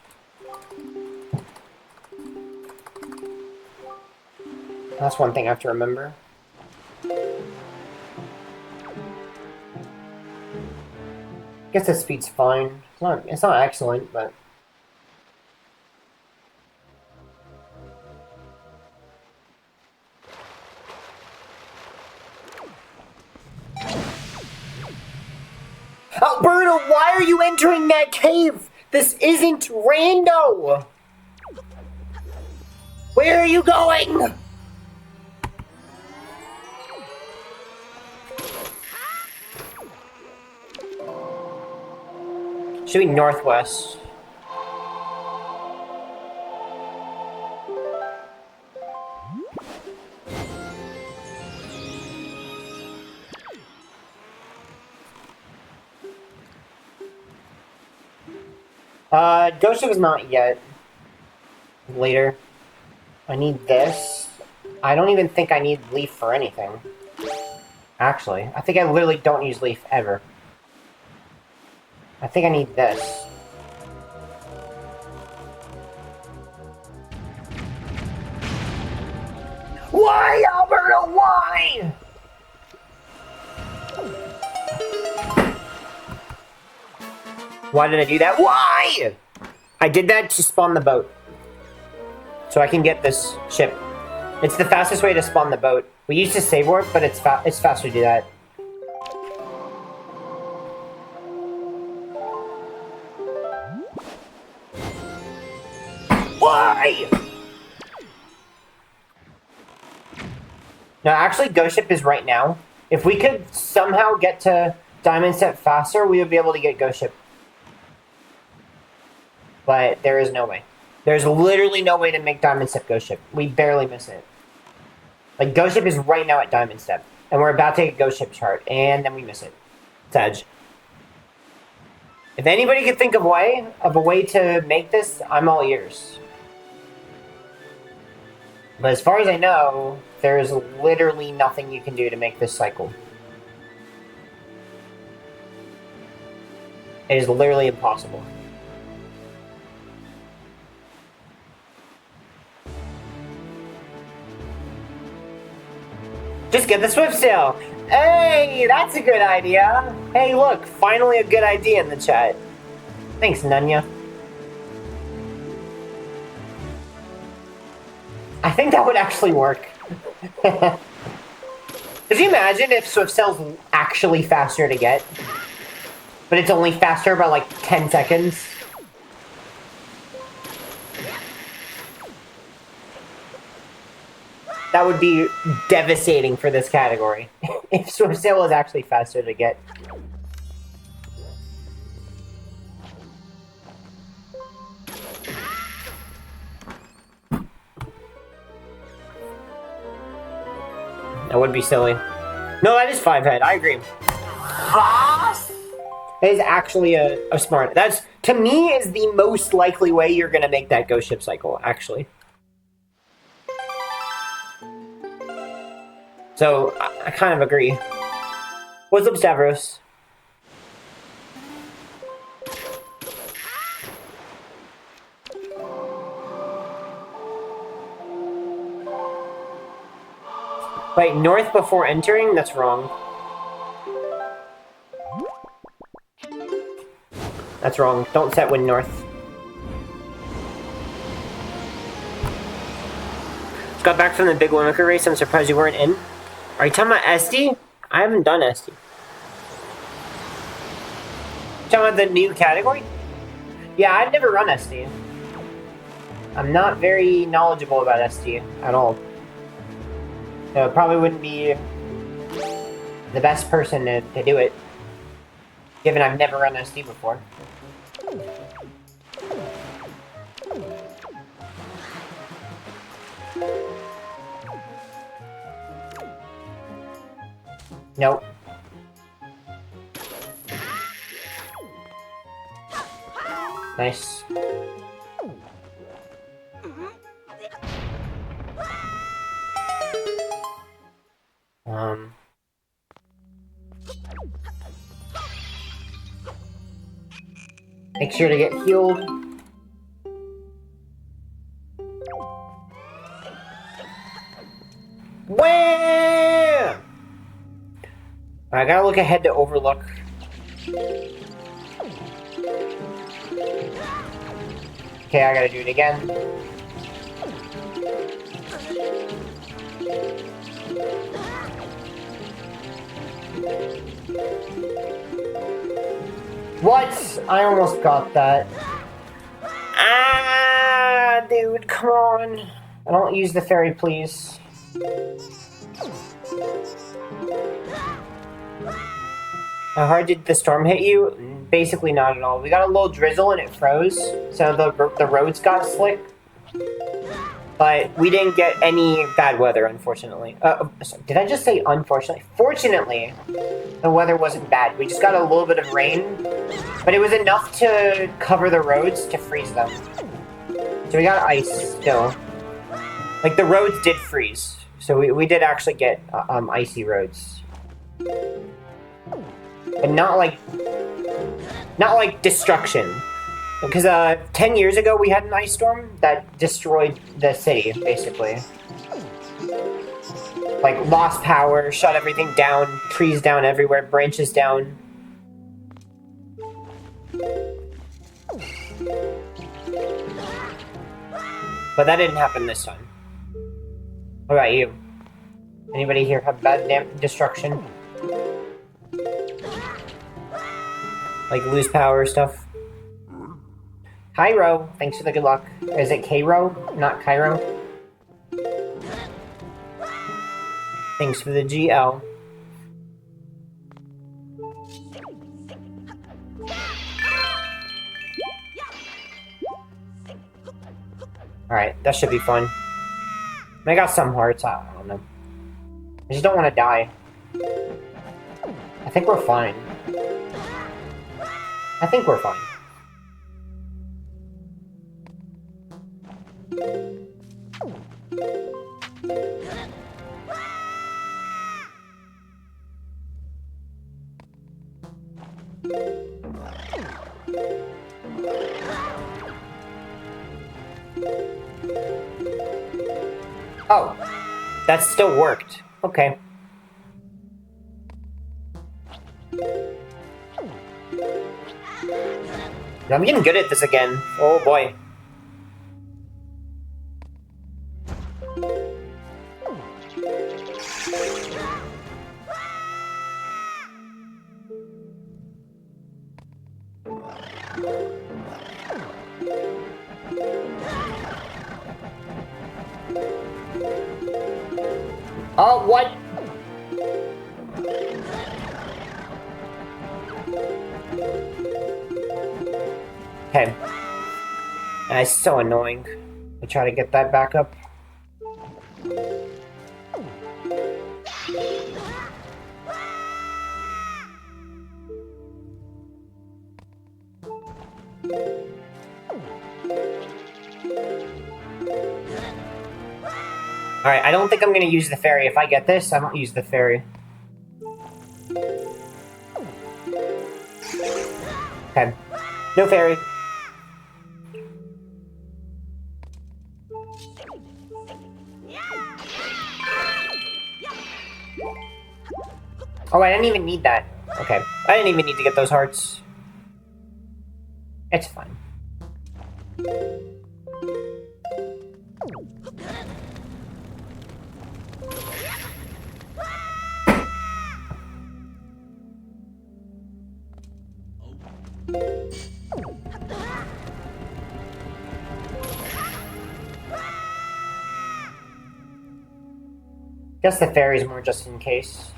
That's one thing I have to remember. Guess the speed's fine. It's not excellent, but... Alberto, why are you entering that cave? This isn't rando! Where are you going? Should be northwest. Ghost Ship is not yet. Later. I need this. I don't even think I need Leaf for anything. Actually, I think I literally don't use Leaf ever. I think I need this. Why, Alberto, why? Why did I do that? Why? I did that to spawn the boat. So I can get this ship. It's the fastest way to spawn the boat. We used to save warp, but it's faster to do that. Why? No, actually, Ghost Ship is right now. If we could somehow get to Diamond Step faster, we would be able to get Ghost Ship. But there is no way. There's literally no way to make Diamond Step Ghost Ship. We barely miss it. Like, Ghost Ship is right now at Diamond Step. And we're about to get Ghost Ship chart. And then we miss it. It's edge. If anybody could think of a way to make this, I'm all ears. But as far as I know, there's literally nothing you can do to make this cycle. It is literally impossible. Just get the Swift Sail! Hey, that's a good idea! Hey, look, finally a good idea in the chat. Thanks, Nunya. I think that would actually work. Could you imagine if Swift Sail's actually faster to get? But it's only faster by like 10 seconds? That would be devastating for this category. If Swift Sail was actually faster to get. That would be silly. No, that is 5-head. I agree. That is actually a smart... That's, to me, is the most likely way you're going to make that Ghost Ship cycle, actually. So, I kind of agree. What's up, Stavros? Wait, north before entering? That's wrong. That's wrong. Don't set wind north. Just got back from the big Wind Waker race. I'm surprised you weren't in. Are you talking about SD? I haven't done SD. Talking about the new category? Yeah, I've never run SD. I'm not very knowledgeable about SD at all. So it probably wouldn't be the best person to do it, given I've never run SD before. Nope. Nice. Make sure to get healed. Wham! I gotta look ahead to overlook. Okay, I gotta do it again. What? I almost got that. Ah, dude, come on. I don't use the fairy, please. How hard did the storm hit you? Basically not at all. We got a little drizzle and it froze, so the roads got slick. But we didn't get any bad weather, unfortunately. Did I just say unfortunately? Fortunately, the weather wasn't bad. We just got a little bit of rain, but it was enough to cover the roads to freeze them. So we got ice still. Like, the roads did freeze. So we did actually get icy roads. But not like destruction. Because 10 years ago we had an ice storm that destroyed the city, basically. Like, lost power, shut everything down, trees down everywhere, branches down. But that didn't happen this time. What about you? Anybody here have bad destruction? Like lose power stuff? Cairo, thanks for the good luck. Is it Cairo, not Cairo? Thanks for the GL. Alright, that should be fun. I got some hearts, I don't know. I just don't want to die. I think we're fine. I think we're fine. Oh, that still worked. Okay. I'm getting good at this again. Oh boy. Oh, what? Okay. That's so annoying. I try to get that back up. Alright, I don't think I'm gonna use the ferry. If I get this, I don't use the ferry. Okay. No ferry. Oh, I didn't even need that. Okay. I didn't even need to get those hearts. It's fine. Guess the ferry's more just in case.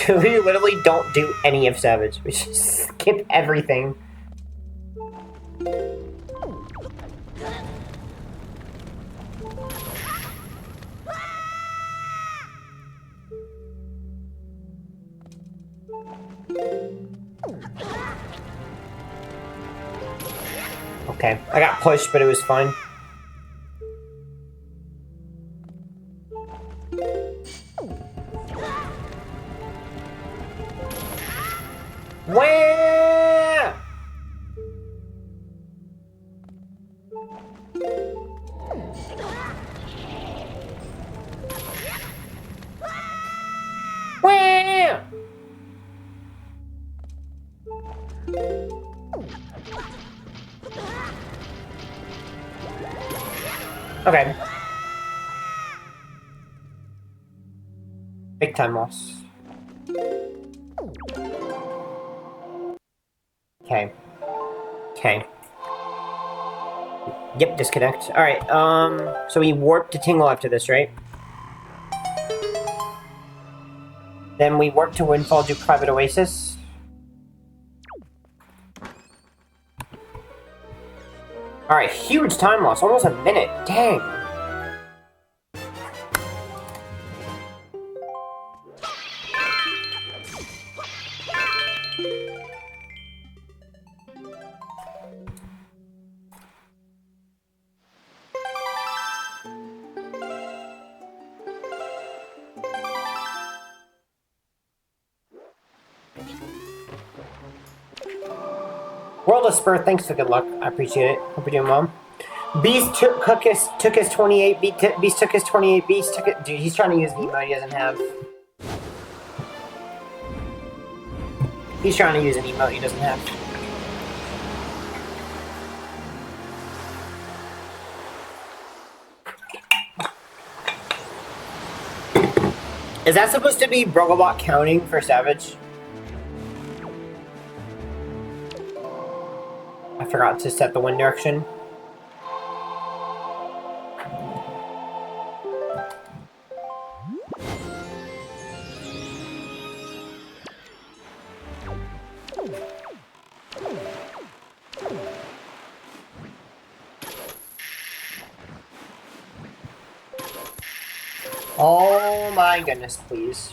We literally don't do any of Savage. We just skip everything. Okay, I got pushed, but it was fine. Where? Where? Okay. Big time loss. Okay. Okay. Yep, disconnect. Alright, so we warp to Tingle after this, right? Then we warp to Windfall, do Private Oasis. Alright, huge time loss, almost a minute. Dang. World of Spur, thanks for good luck. I appreciate it. Hope you're doing well. Beast took his 28. Beast took his 28. Beast took it. Dude, he's trying to use the emote he doesn't have. He's trying to use an emote he doesn't have. Is that supposed to be Brogobot counting for Savage? I forgot to set the wind direction. Oh my goodness, please.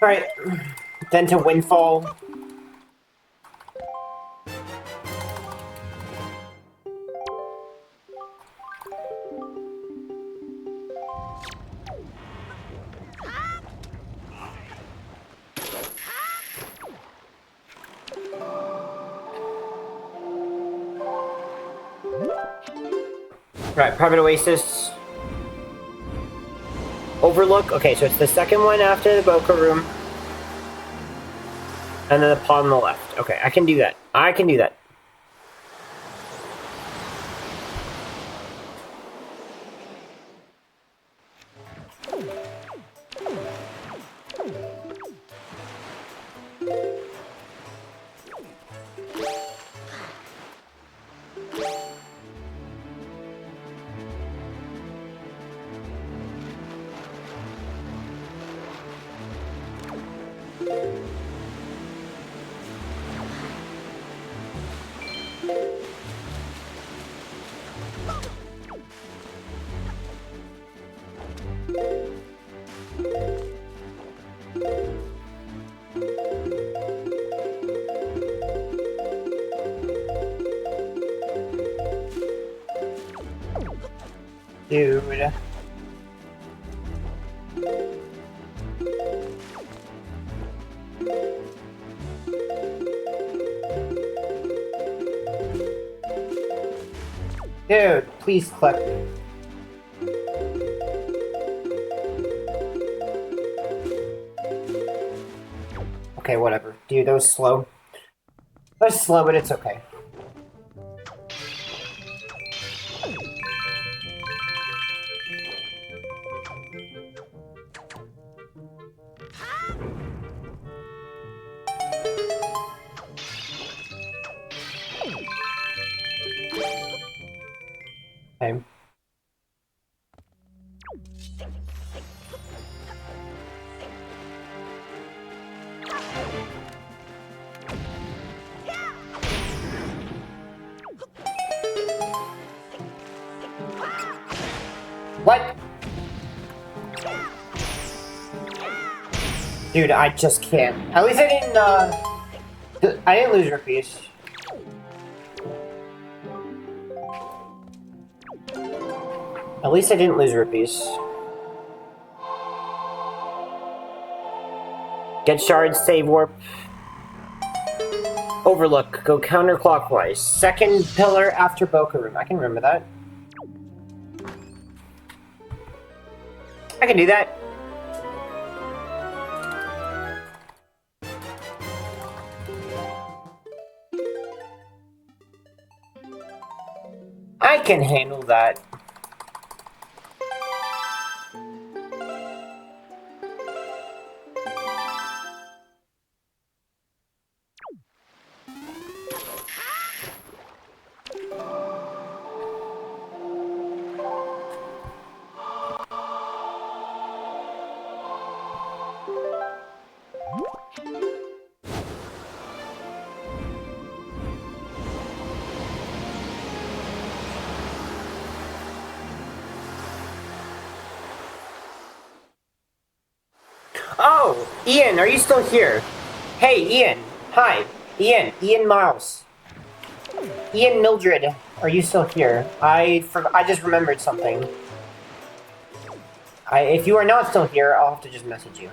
Alright, then to Windfall. Right, Private Oasis. Overlook. Okay, so it's the second one after the Boca Room. And then the pod on the left. Okay, I can do that. I can do that. Dude. Dude, please click. Okay, whatever. Dude, that was slow. That was slow, but it's okay. Okay. What? Dude, I just can't. At least I didn't lose rupees. At least I didn't lose rupees. Get shards, save warp. Overlook, go counterclockwise. Second pillar after Boca Room. I can remember that. I can do that. I can handle that. Oh, Ian, are you still here? Hey, Ian. Hi. Ian Miles. Ian Mildred, are you still here? I just remembered something. If you are not still here, I'll have to just message you.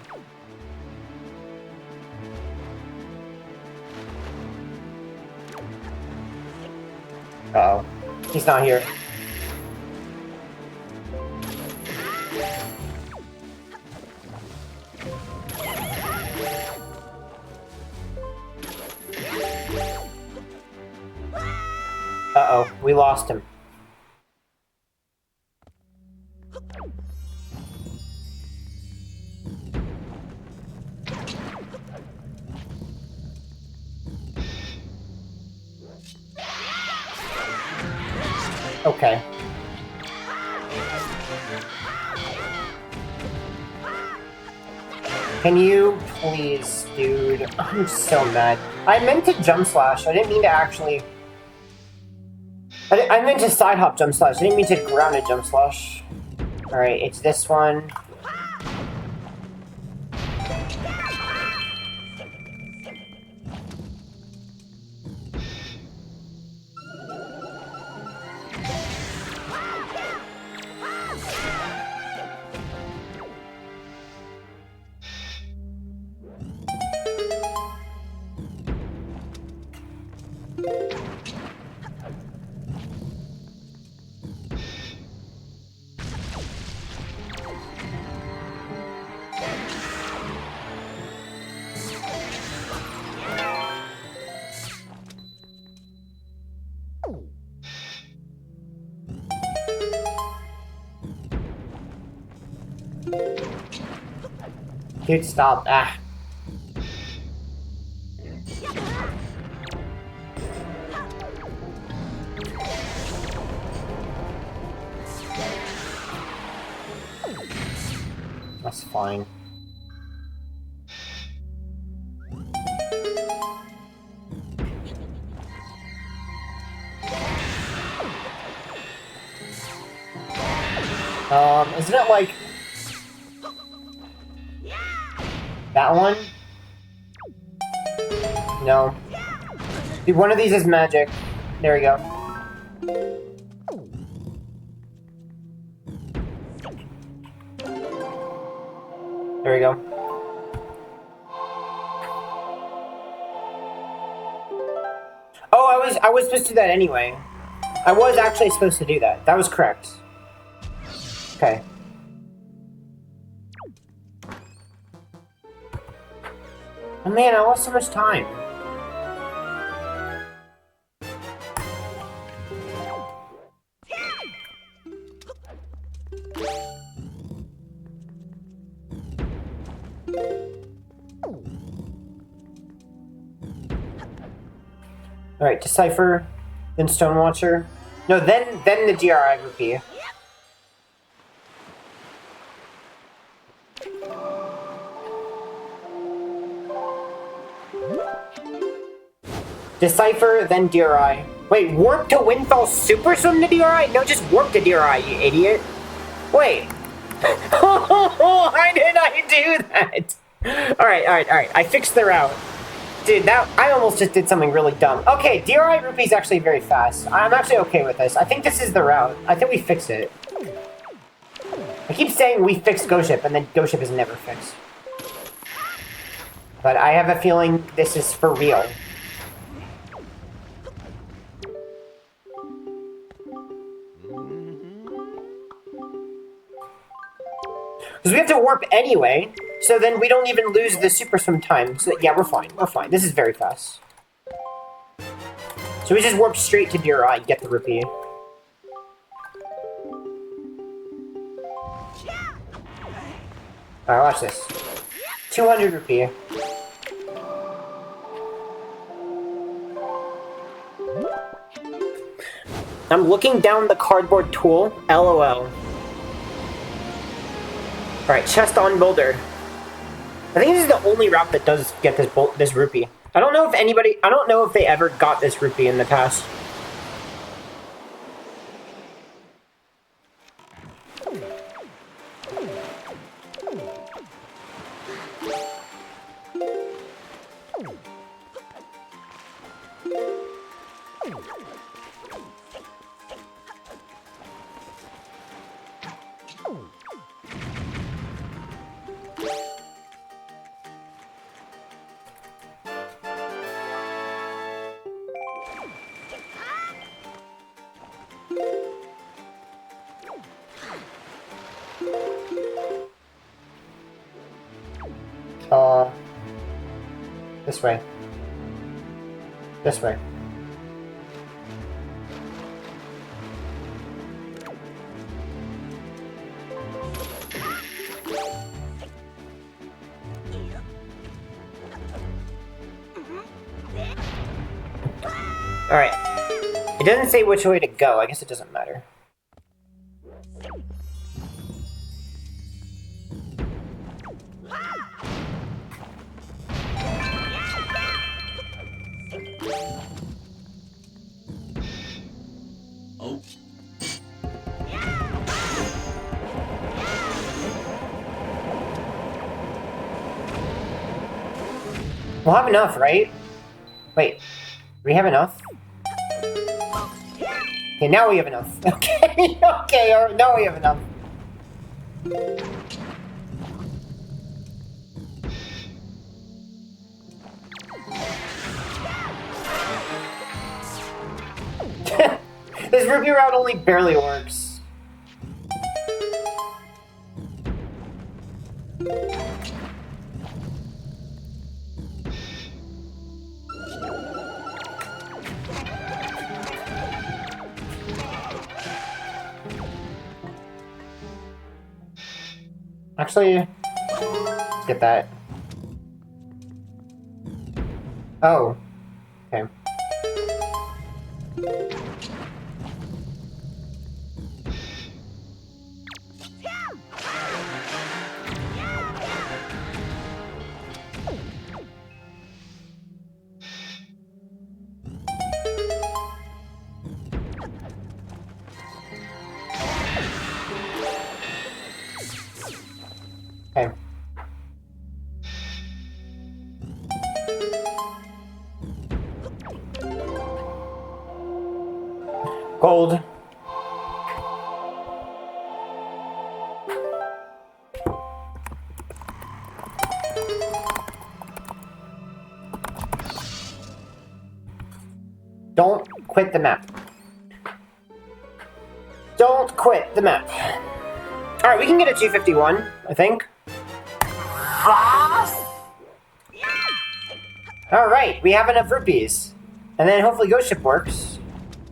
Uh-oh. He's not here. Uh-oh, we lost him. Okay. Can you please, dude? I'm so mad. I meant to jump slash. I didn't mean to actually... I meant to side hop jump slash. I didn't mean to grounded jump slash. Alright, it's this one. Dude, stop. Ah. That's fine. Isn't it like... that one? No. Dude, one of these is magic. There we go. There we go. Oh, I was supposed to do that anyway. I was actually supposed to do that. That was correct. Okay. Oh man, I lost so much time. Alright, Decipher, then Stonewatcher. No, then the DRI rupee. Decipher, then DRI. Wait, warp to Windfall Super Swim to DRI? No, just warp to DRI, you idiot. Wait. Why did I do that? Alright. I fixed the route. Dude, I almost just did something really dumb. Okay, DRI rupee is actually very fast. I'm actually okay with this. I think this is the route. I think we fixed it. I keep saying we fixed Ghost Ship, and then Ghost Ship is never fixed. But I have a feeling this is for real. Because we have to warp anyway, so then we don't even lose the super swim time. So yeah, we're fine. We're fine. This is very fast. So we just warp straight to DRI, get the rupee. Alright, watch this. 200 rupee. I'm looking down the cardboard tool. LOL. Alright, chest on boulder. I think this is the only route that does get this rupee. I don't know if they ever got this rupee in the past. This way. This way. Alright. It doesn't say which way to go. I guess it doesn't matter. Oh. We'll have enough, right? Wait. Do we have enough? Okay, now we have enough. Okay, okay, alright, now we have enough. This rupee route only barely works. Actually, let's get that. Oh. Okay. Okay. Gold. Don't quit the map. Don't quit the map. Alright, we can get a 251, I think. Alright, we have enough rupees. And then hopefully Ghost Ship works.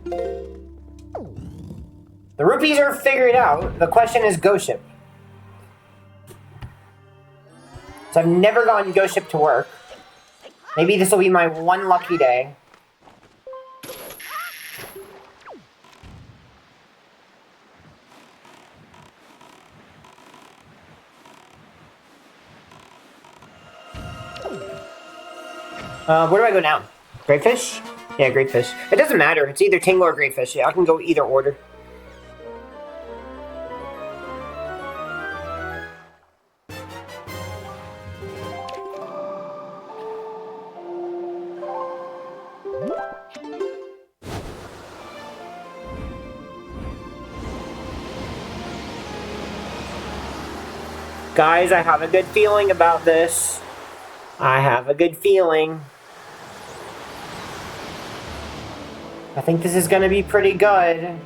The rupees are figured out. The question is Ghost Ship. So I've never gotten Ghost Ship to work. Maybe this will be my one lucky day. Where do I go now? Great fish? Yeah, great fish. It doesn't matter. It's either Tingle or great fish. Yeah, I can go either order. Guys, I have a good feeling about this. I have a good feeling. I think this is gonna be pretty good.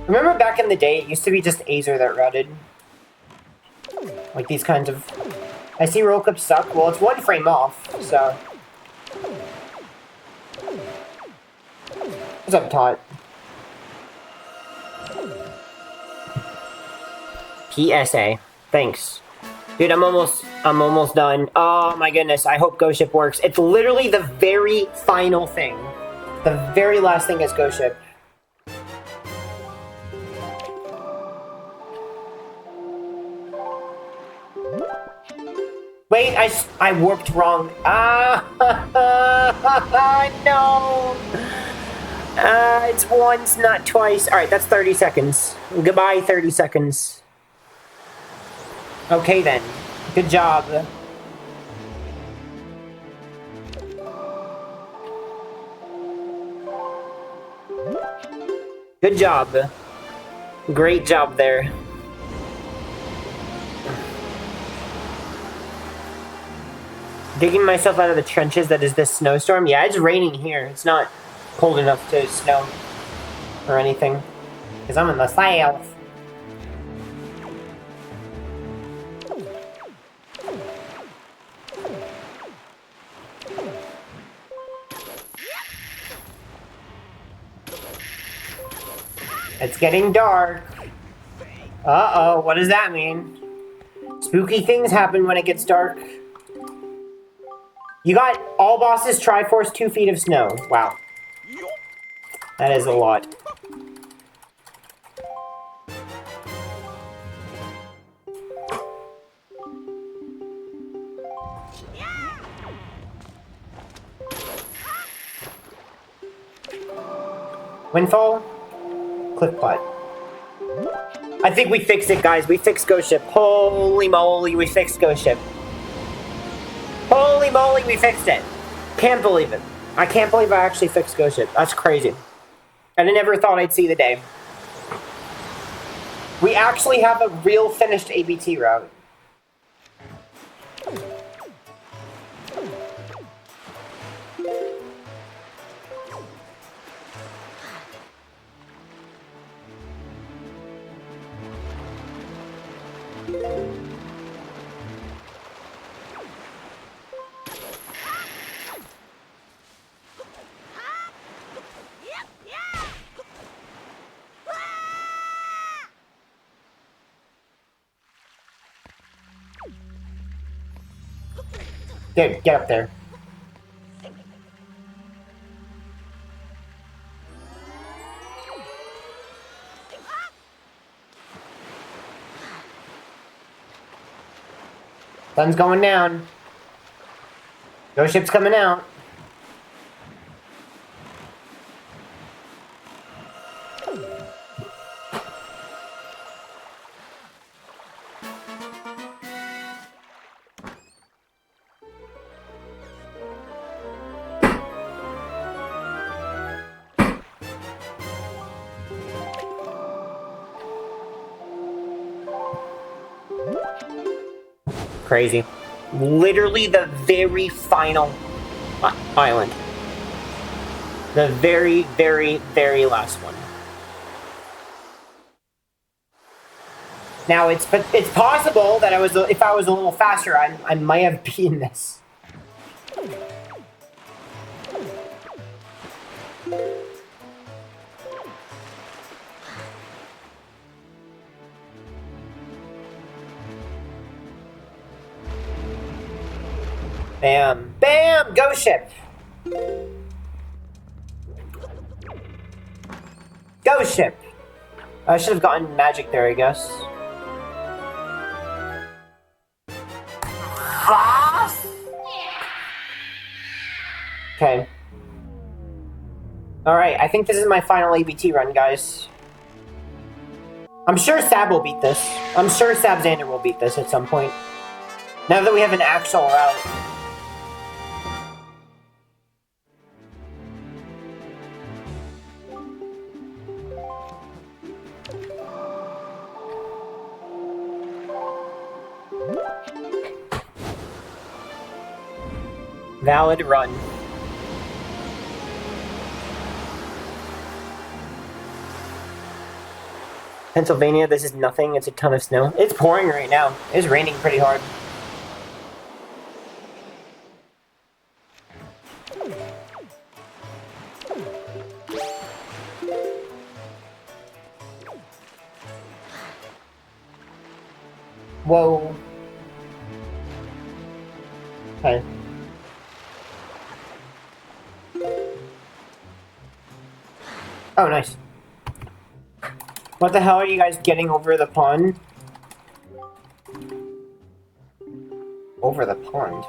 Remember back in the day, it used to be just Azer that routed. Like these kinds of... I see roll clips suck. Well, it's one frame off, so... What's up, Tot? PSA. Thanks. Dude, I'm almost done. Oh my goodness, I hope Ghost Ship works. It's literally the very final thing. The very last thing is Ghost Ship. Wait, I warped wrong. Ah, no. It's once, not twice. Alright, that's 30 seconds. Goodbye, 30 seconds. Okay then. Good job. Good job. Great job there. Digging myself out of the trenches that is this snowstorm. Yeah, it's raining here. It's not cold enough to snow or anything. Because I'm in the south. It's getting dark. Uh-oh, what does that mean? Spooky things happen when it gets dark. You got all bosses, triforce, 2 feet of snow. Wow. That is a lot. Windfall? Cliff pot. I think we fixed it, guys. We fixed Ghost Ship. Holy moly, we fixed Ghost Ship. Holy moly, we fixed it. Can't believe it. I can't believe I actually fixed Ghost Ship. That's crazy. And I never thought I'd see the day. We actually have a real finished ABT route. Dude, get up there. Sun's going down. Ghost Ship's coming out. Crazy. Literally the very final island. The very, very, very last one. Now it's possible that if I was a little faster, I might have beaten this. Bam! Bam! Ghost Ship! Ghost Ship! I should have gotten magic there, I guess. Okay. Alright, I think this is my final ABT run, guys. I'm sure Sab will beat this. I'm sure Sabzander will beat this at some point. Now that we have an actual route. Valid run. Pennsylvania, this is nothing. It's a ton of snow. It's pouring right now. It's raining pretty hard. Whoa. Okay. Oh, nice. What the hell are you guys getting over the pond? Over the pond?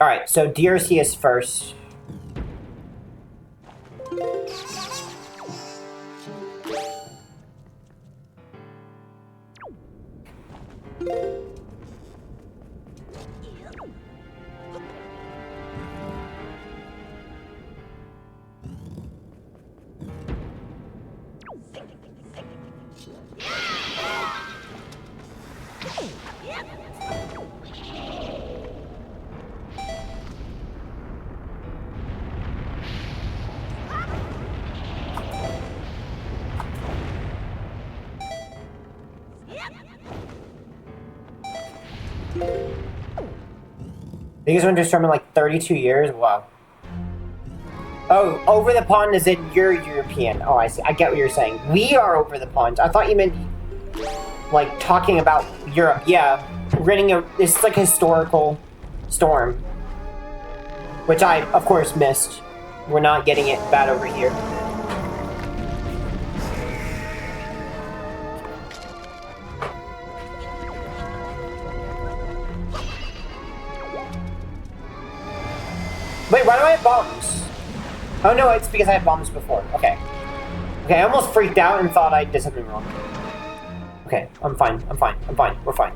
Alright, so DRC is first. Biggest winter storm in like 32 years? Wow. Oh, over the pond is in you're European. Oh, I see. I get what you're saying. We are over the pond. I thought you meant, like, talking about Europe. Yeah. It's like a historical storm. Which I, of course, missed. We're not getting it bad over here. Wait, why do I have bombs? Oh no, it's because I had bombs before. Okay. Okay, I almost freaked out and thought I did something wrong. Okay, I'm fine. I'm fine. I'm fine. We're fine.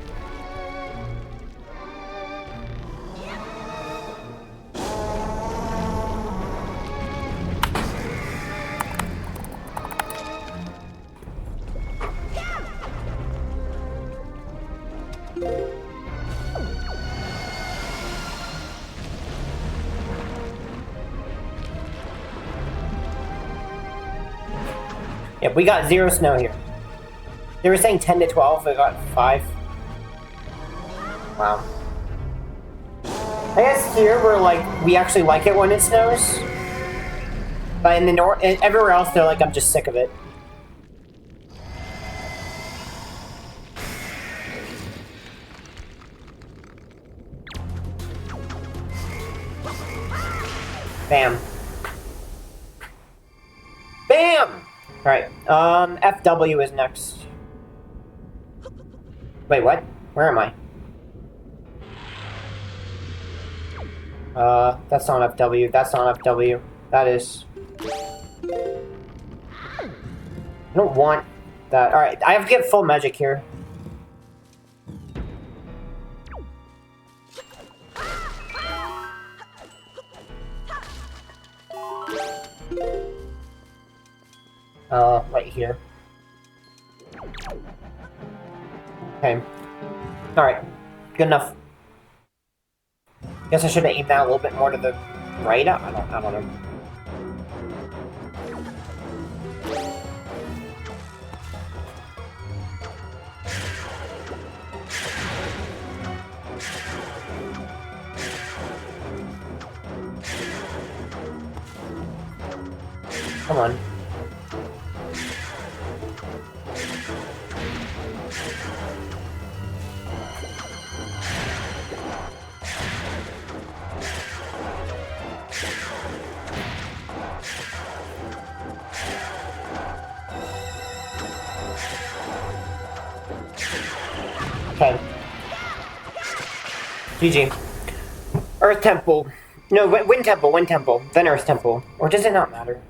Yep, we got 0 snow here. They were saying 10 to 12, we got 5. Wow. I guess here we're like, we actually like it when it snows. But in the north, everywhere else they're like, I'm just sick of it. Bam. Bam! Alright, FW is next. Wait, what? Where am I? That's not FW, that's not FW. That is... I don't want that. Alright, I have to get full magic here. Right here. Okay. Alright. Good enough. Guess I should have aimed that a little bit more to the right? I don't know. Come on. Okay. GG. Earth Temple. No, Wind Temple, Wind Temple. Then Earth Temple. Or does it not matter?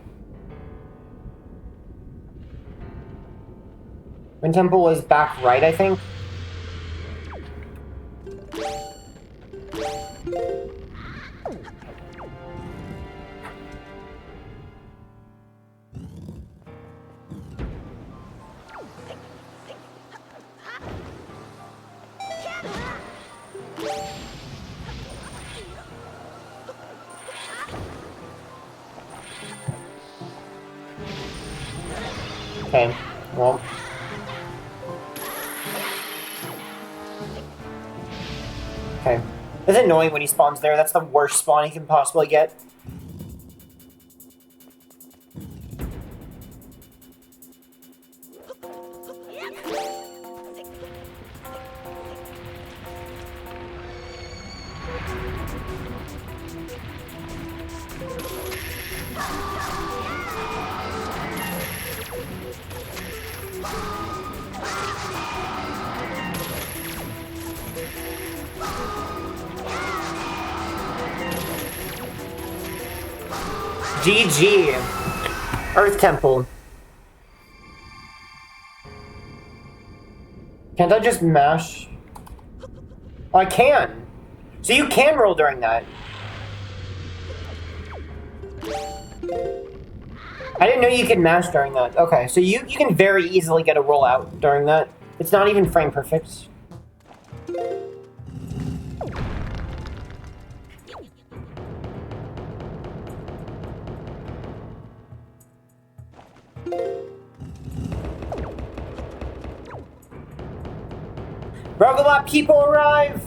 Wind Temple is back right, I think. Okay, well. Okay. It's annoying when he spawns there. That's the worst spawn he can possibly get. GG. Earth Temple. Can't I just mash? Oh, I can. So you can roll during that. I didn't know you could mash during that. Okay, so you can very easily get a roll out during that. It's not even frame perfect. Rogobot people arrive!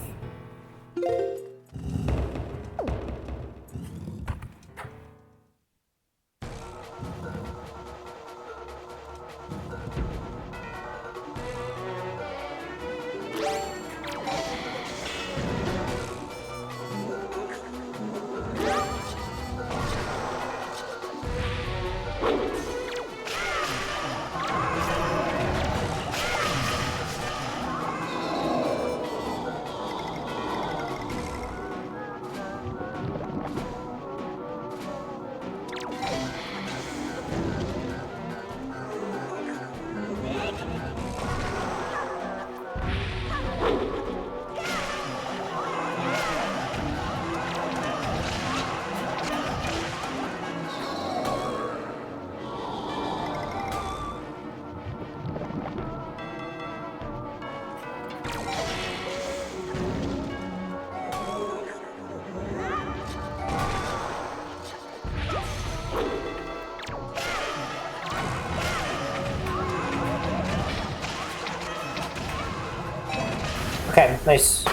Okay, nice.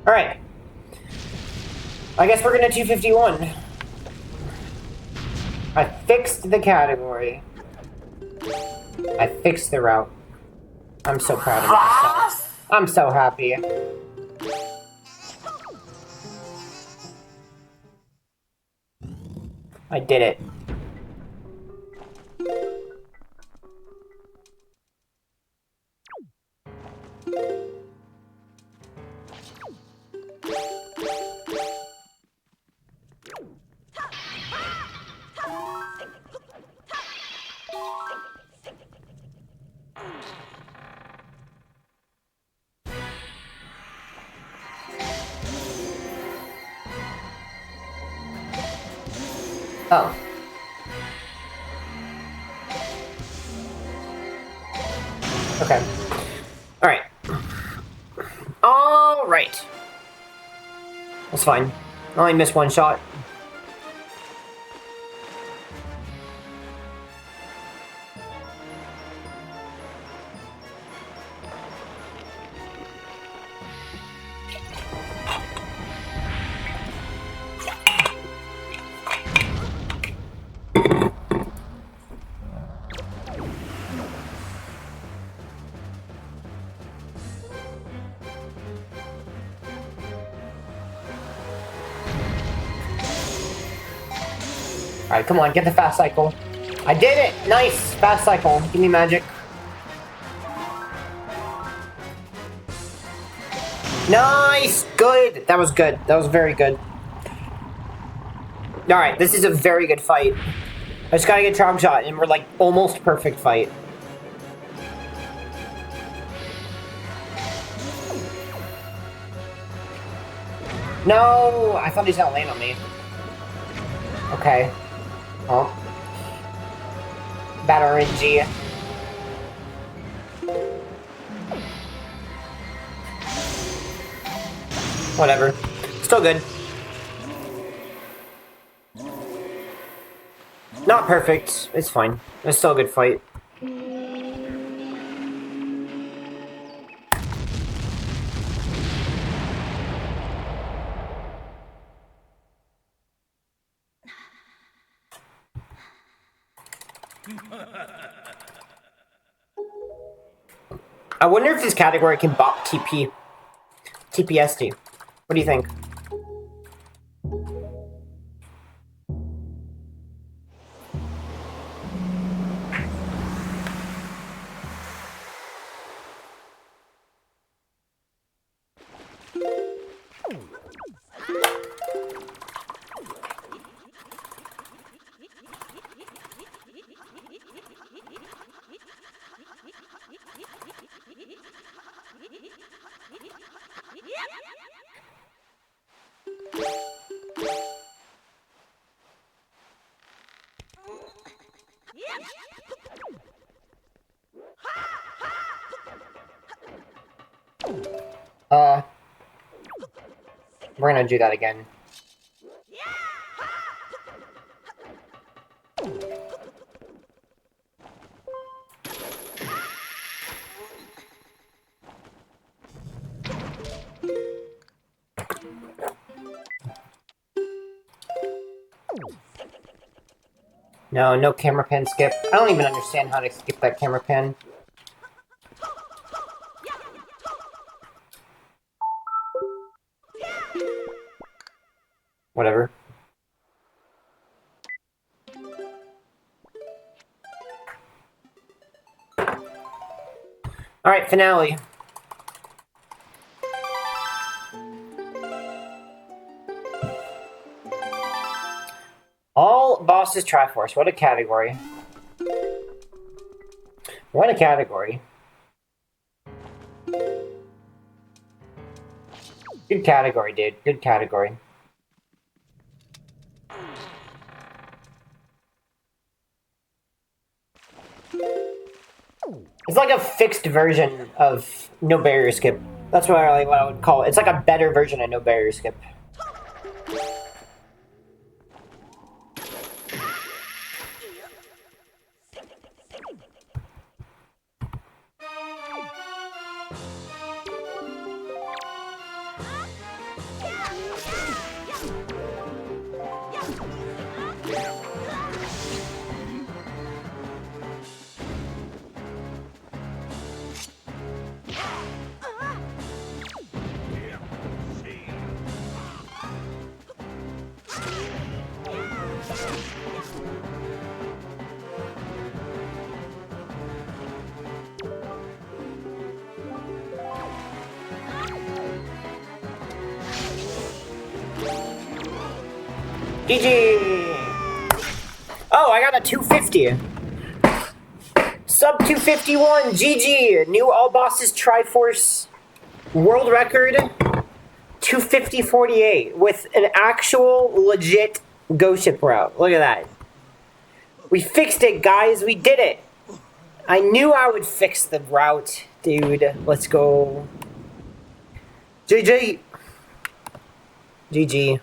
Alright. I guess we're gonna 251. I fixed the category. I fixed the route. I'm so proud of myself. I'm so happy. I did it. Oh. Okay. Alright. Alright. That's fine. I only missed one shot. Alright, come on, get the fast cycle. I did it! Nice! Fast cycle. Give me magic. Nice! Good! That was good. That was very good. Alright, this is a very good fight. I just gotta get Trog Shot, and we're like almost perfect fight. No! I thought he was gonna land on me. Okay. Oh. Bad RNG. Whatever. Still good. Not perfect. It's fine. It's still a good fight. I wonder if this category can bop TPST. What do you think? We're gonna do that again. No, no camera pin skip. I don't even understand how to skip that camera pin. Whatever. Alright, finale. All bosses triforce. What a category. What a category. Good category, dude. Good category. It's like a fixed version of No Barrier Skip. That's what I would call it. It's like a better version of No Barrier Skip. GG! Oh, I got a 250. Sub 251, GG! New All Bosses Triforce world record 250.48 with an actual legit ghost ship route. Look at that. We fixed it, guys. We did it. I knew I would fix the route, dude. Let's go. GG. GG.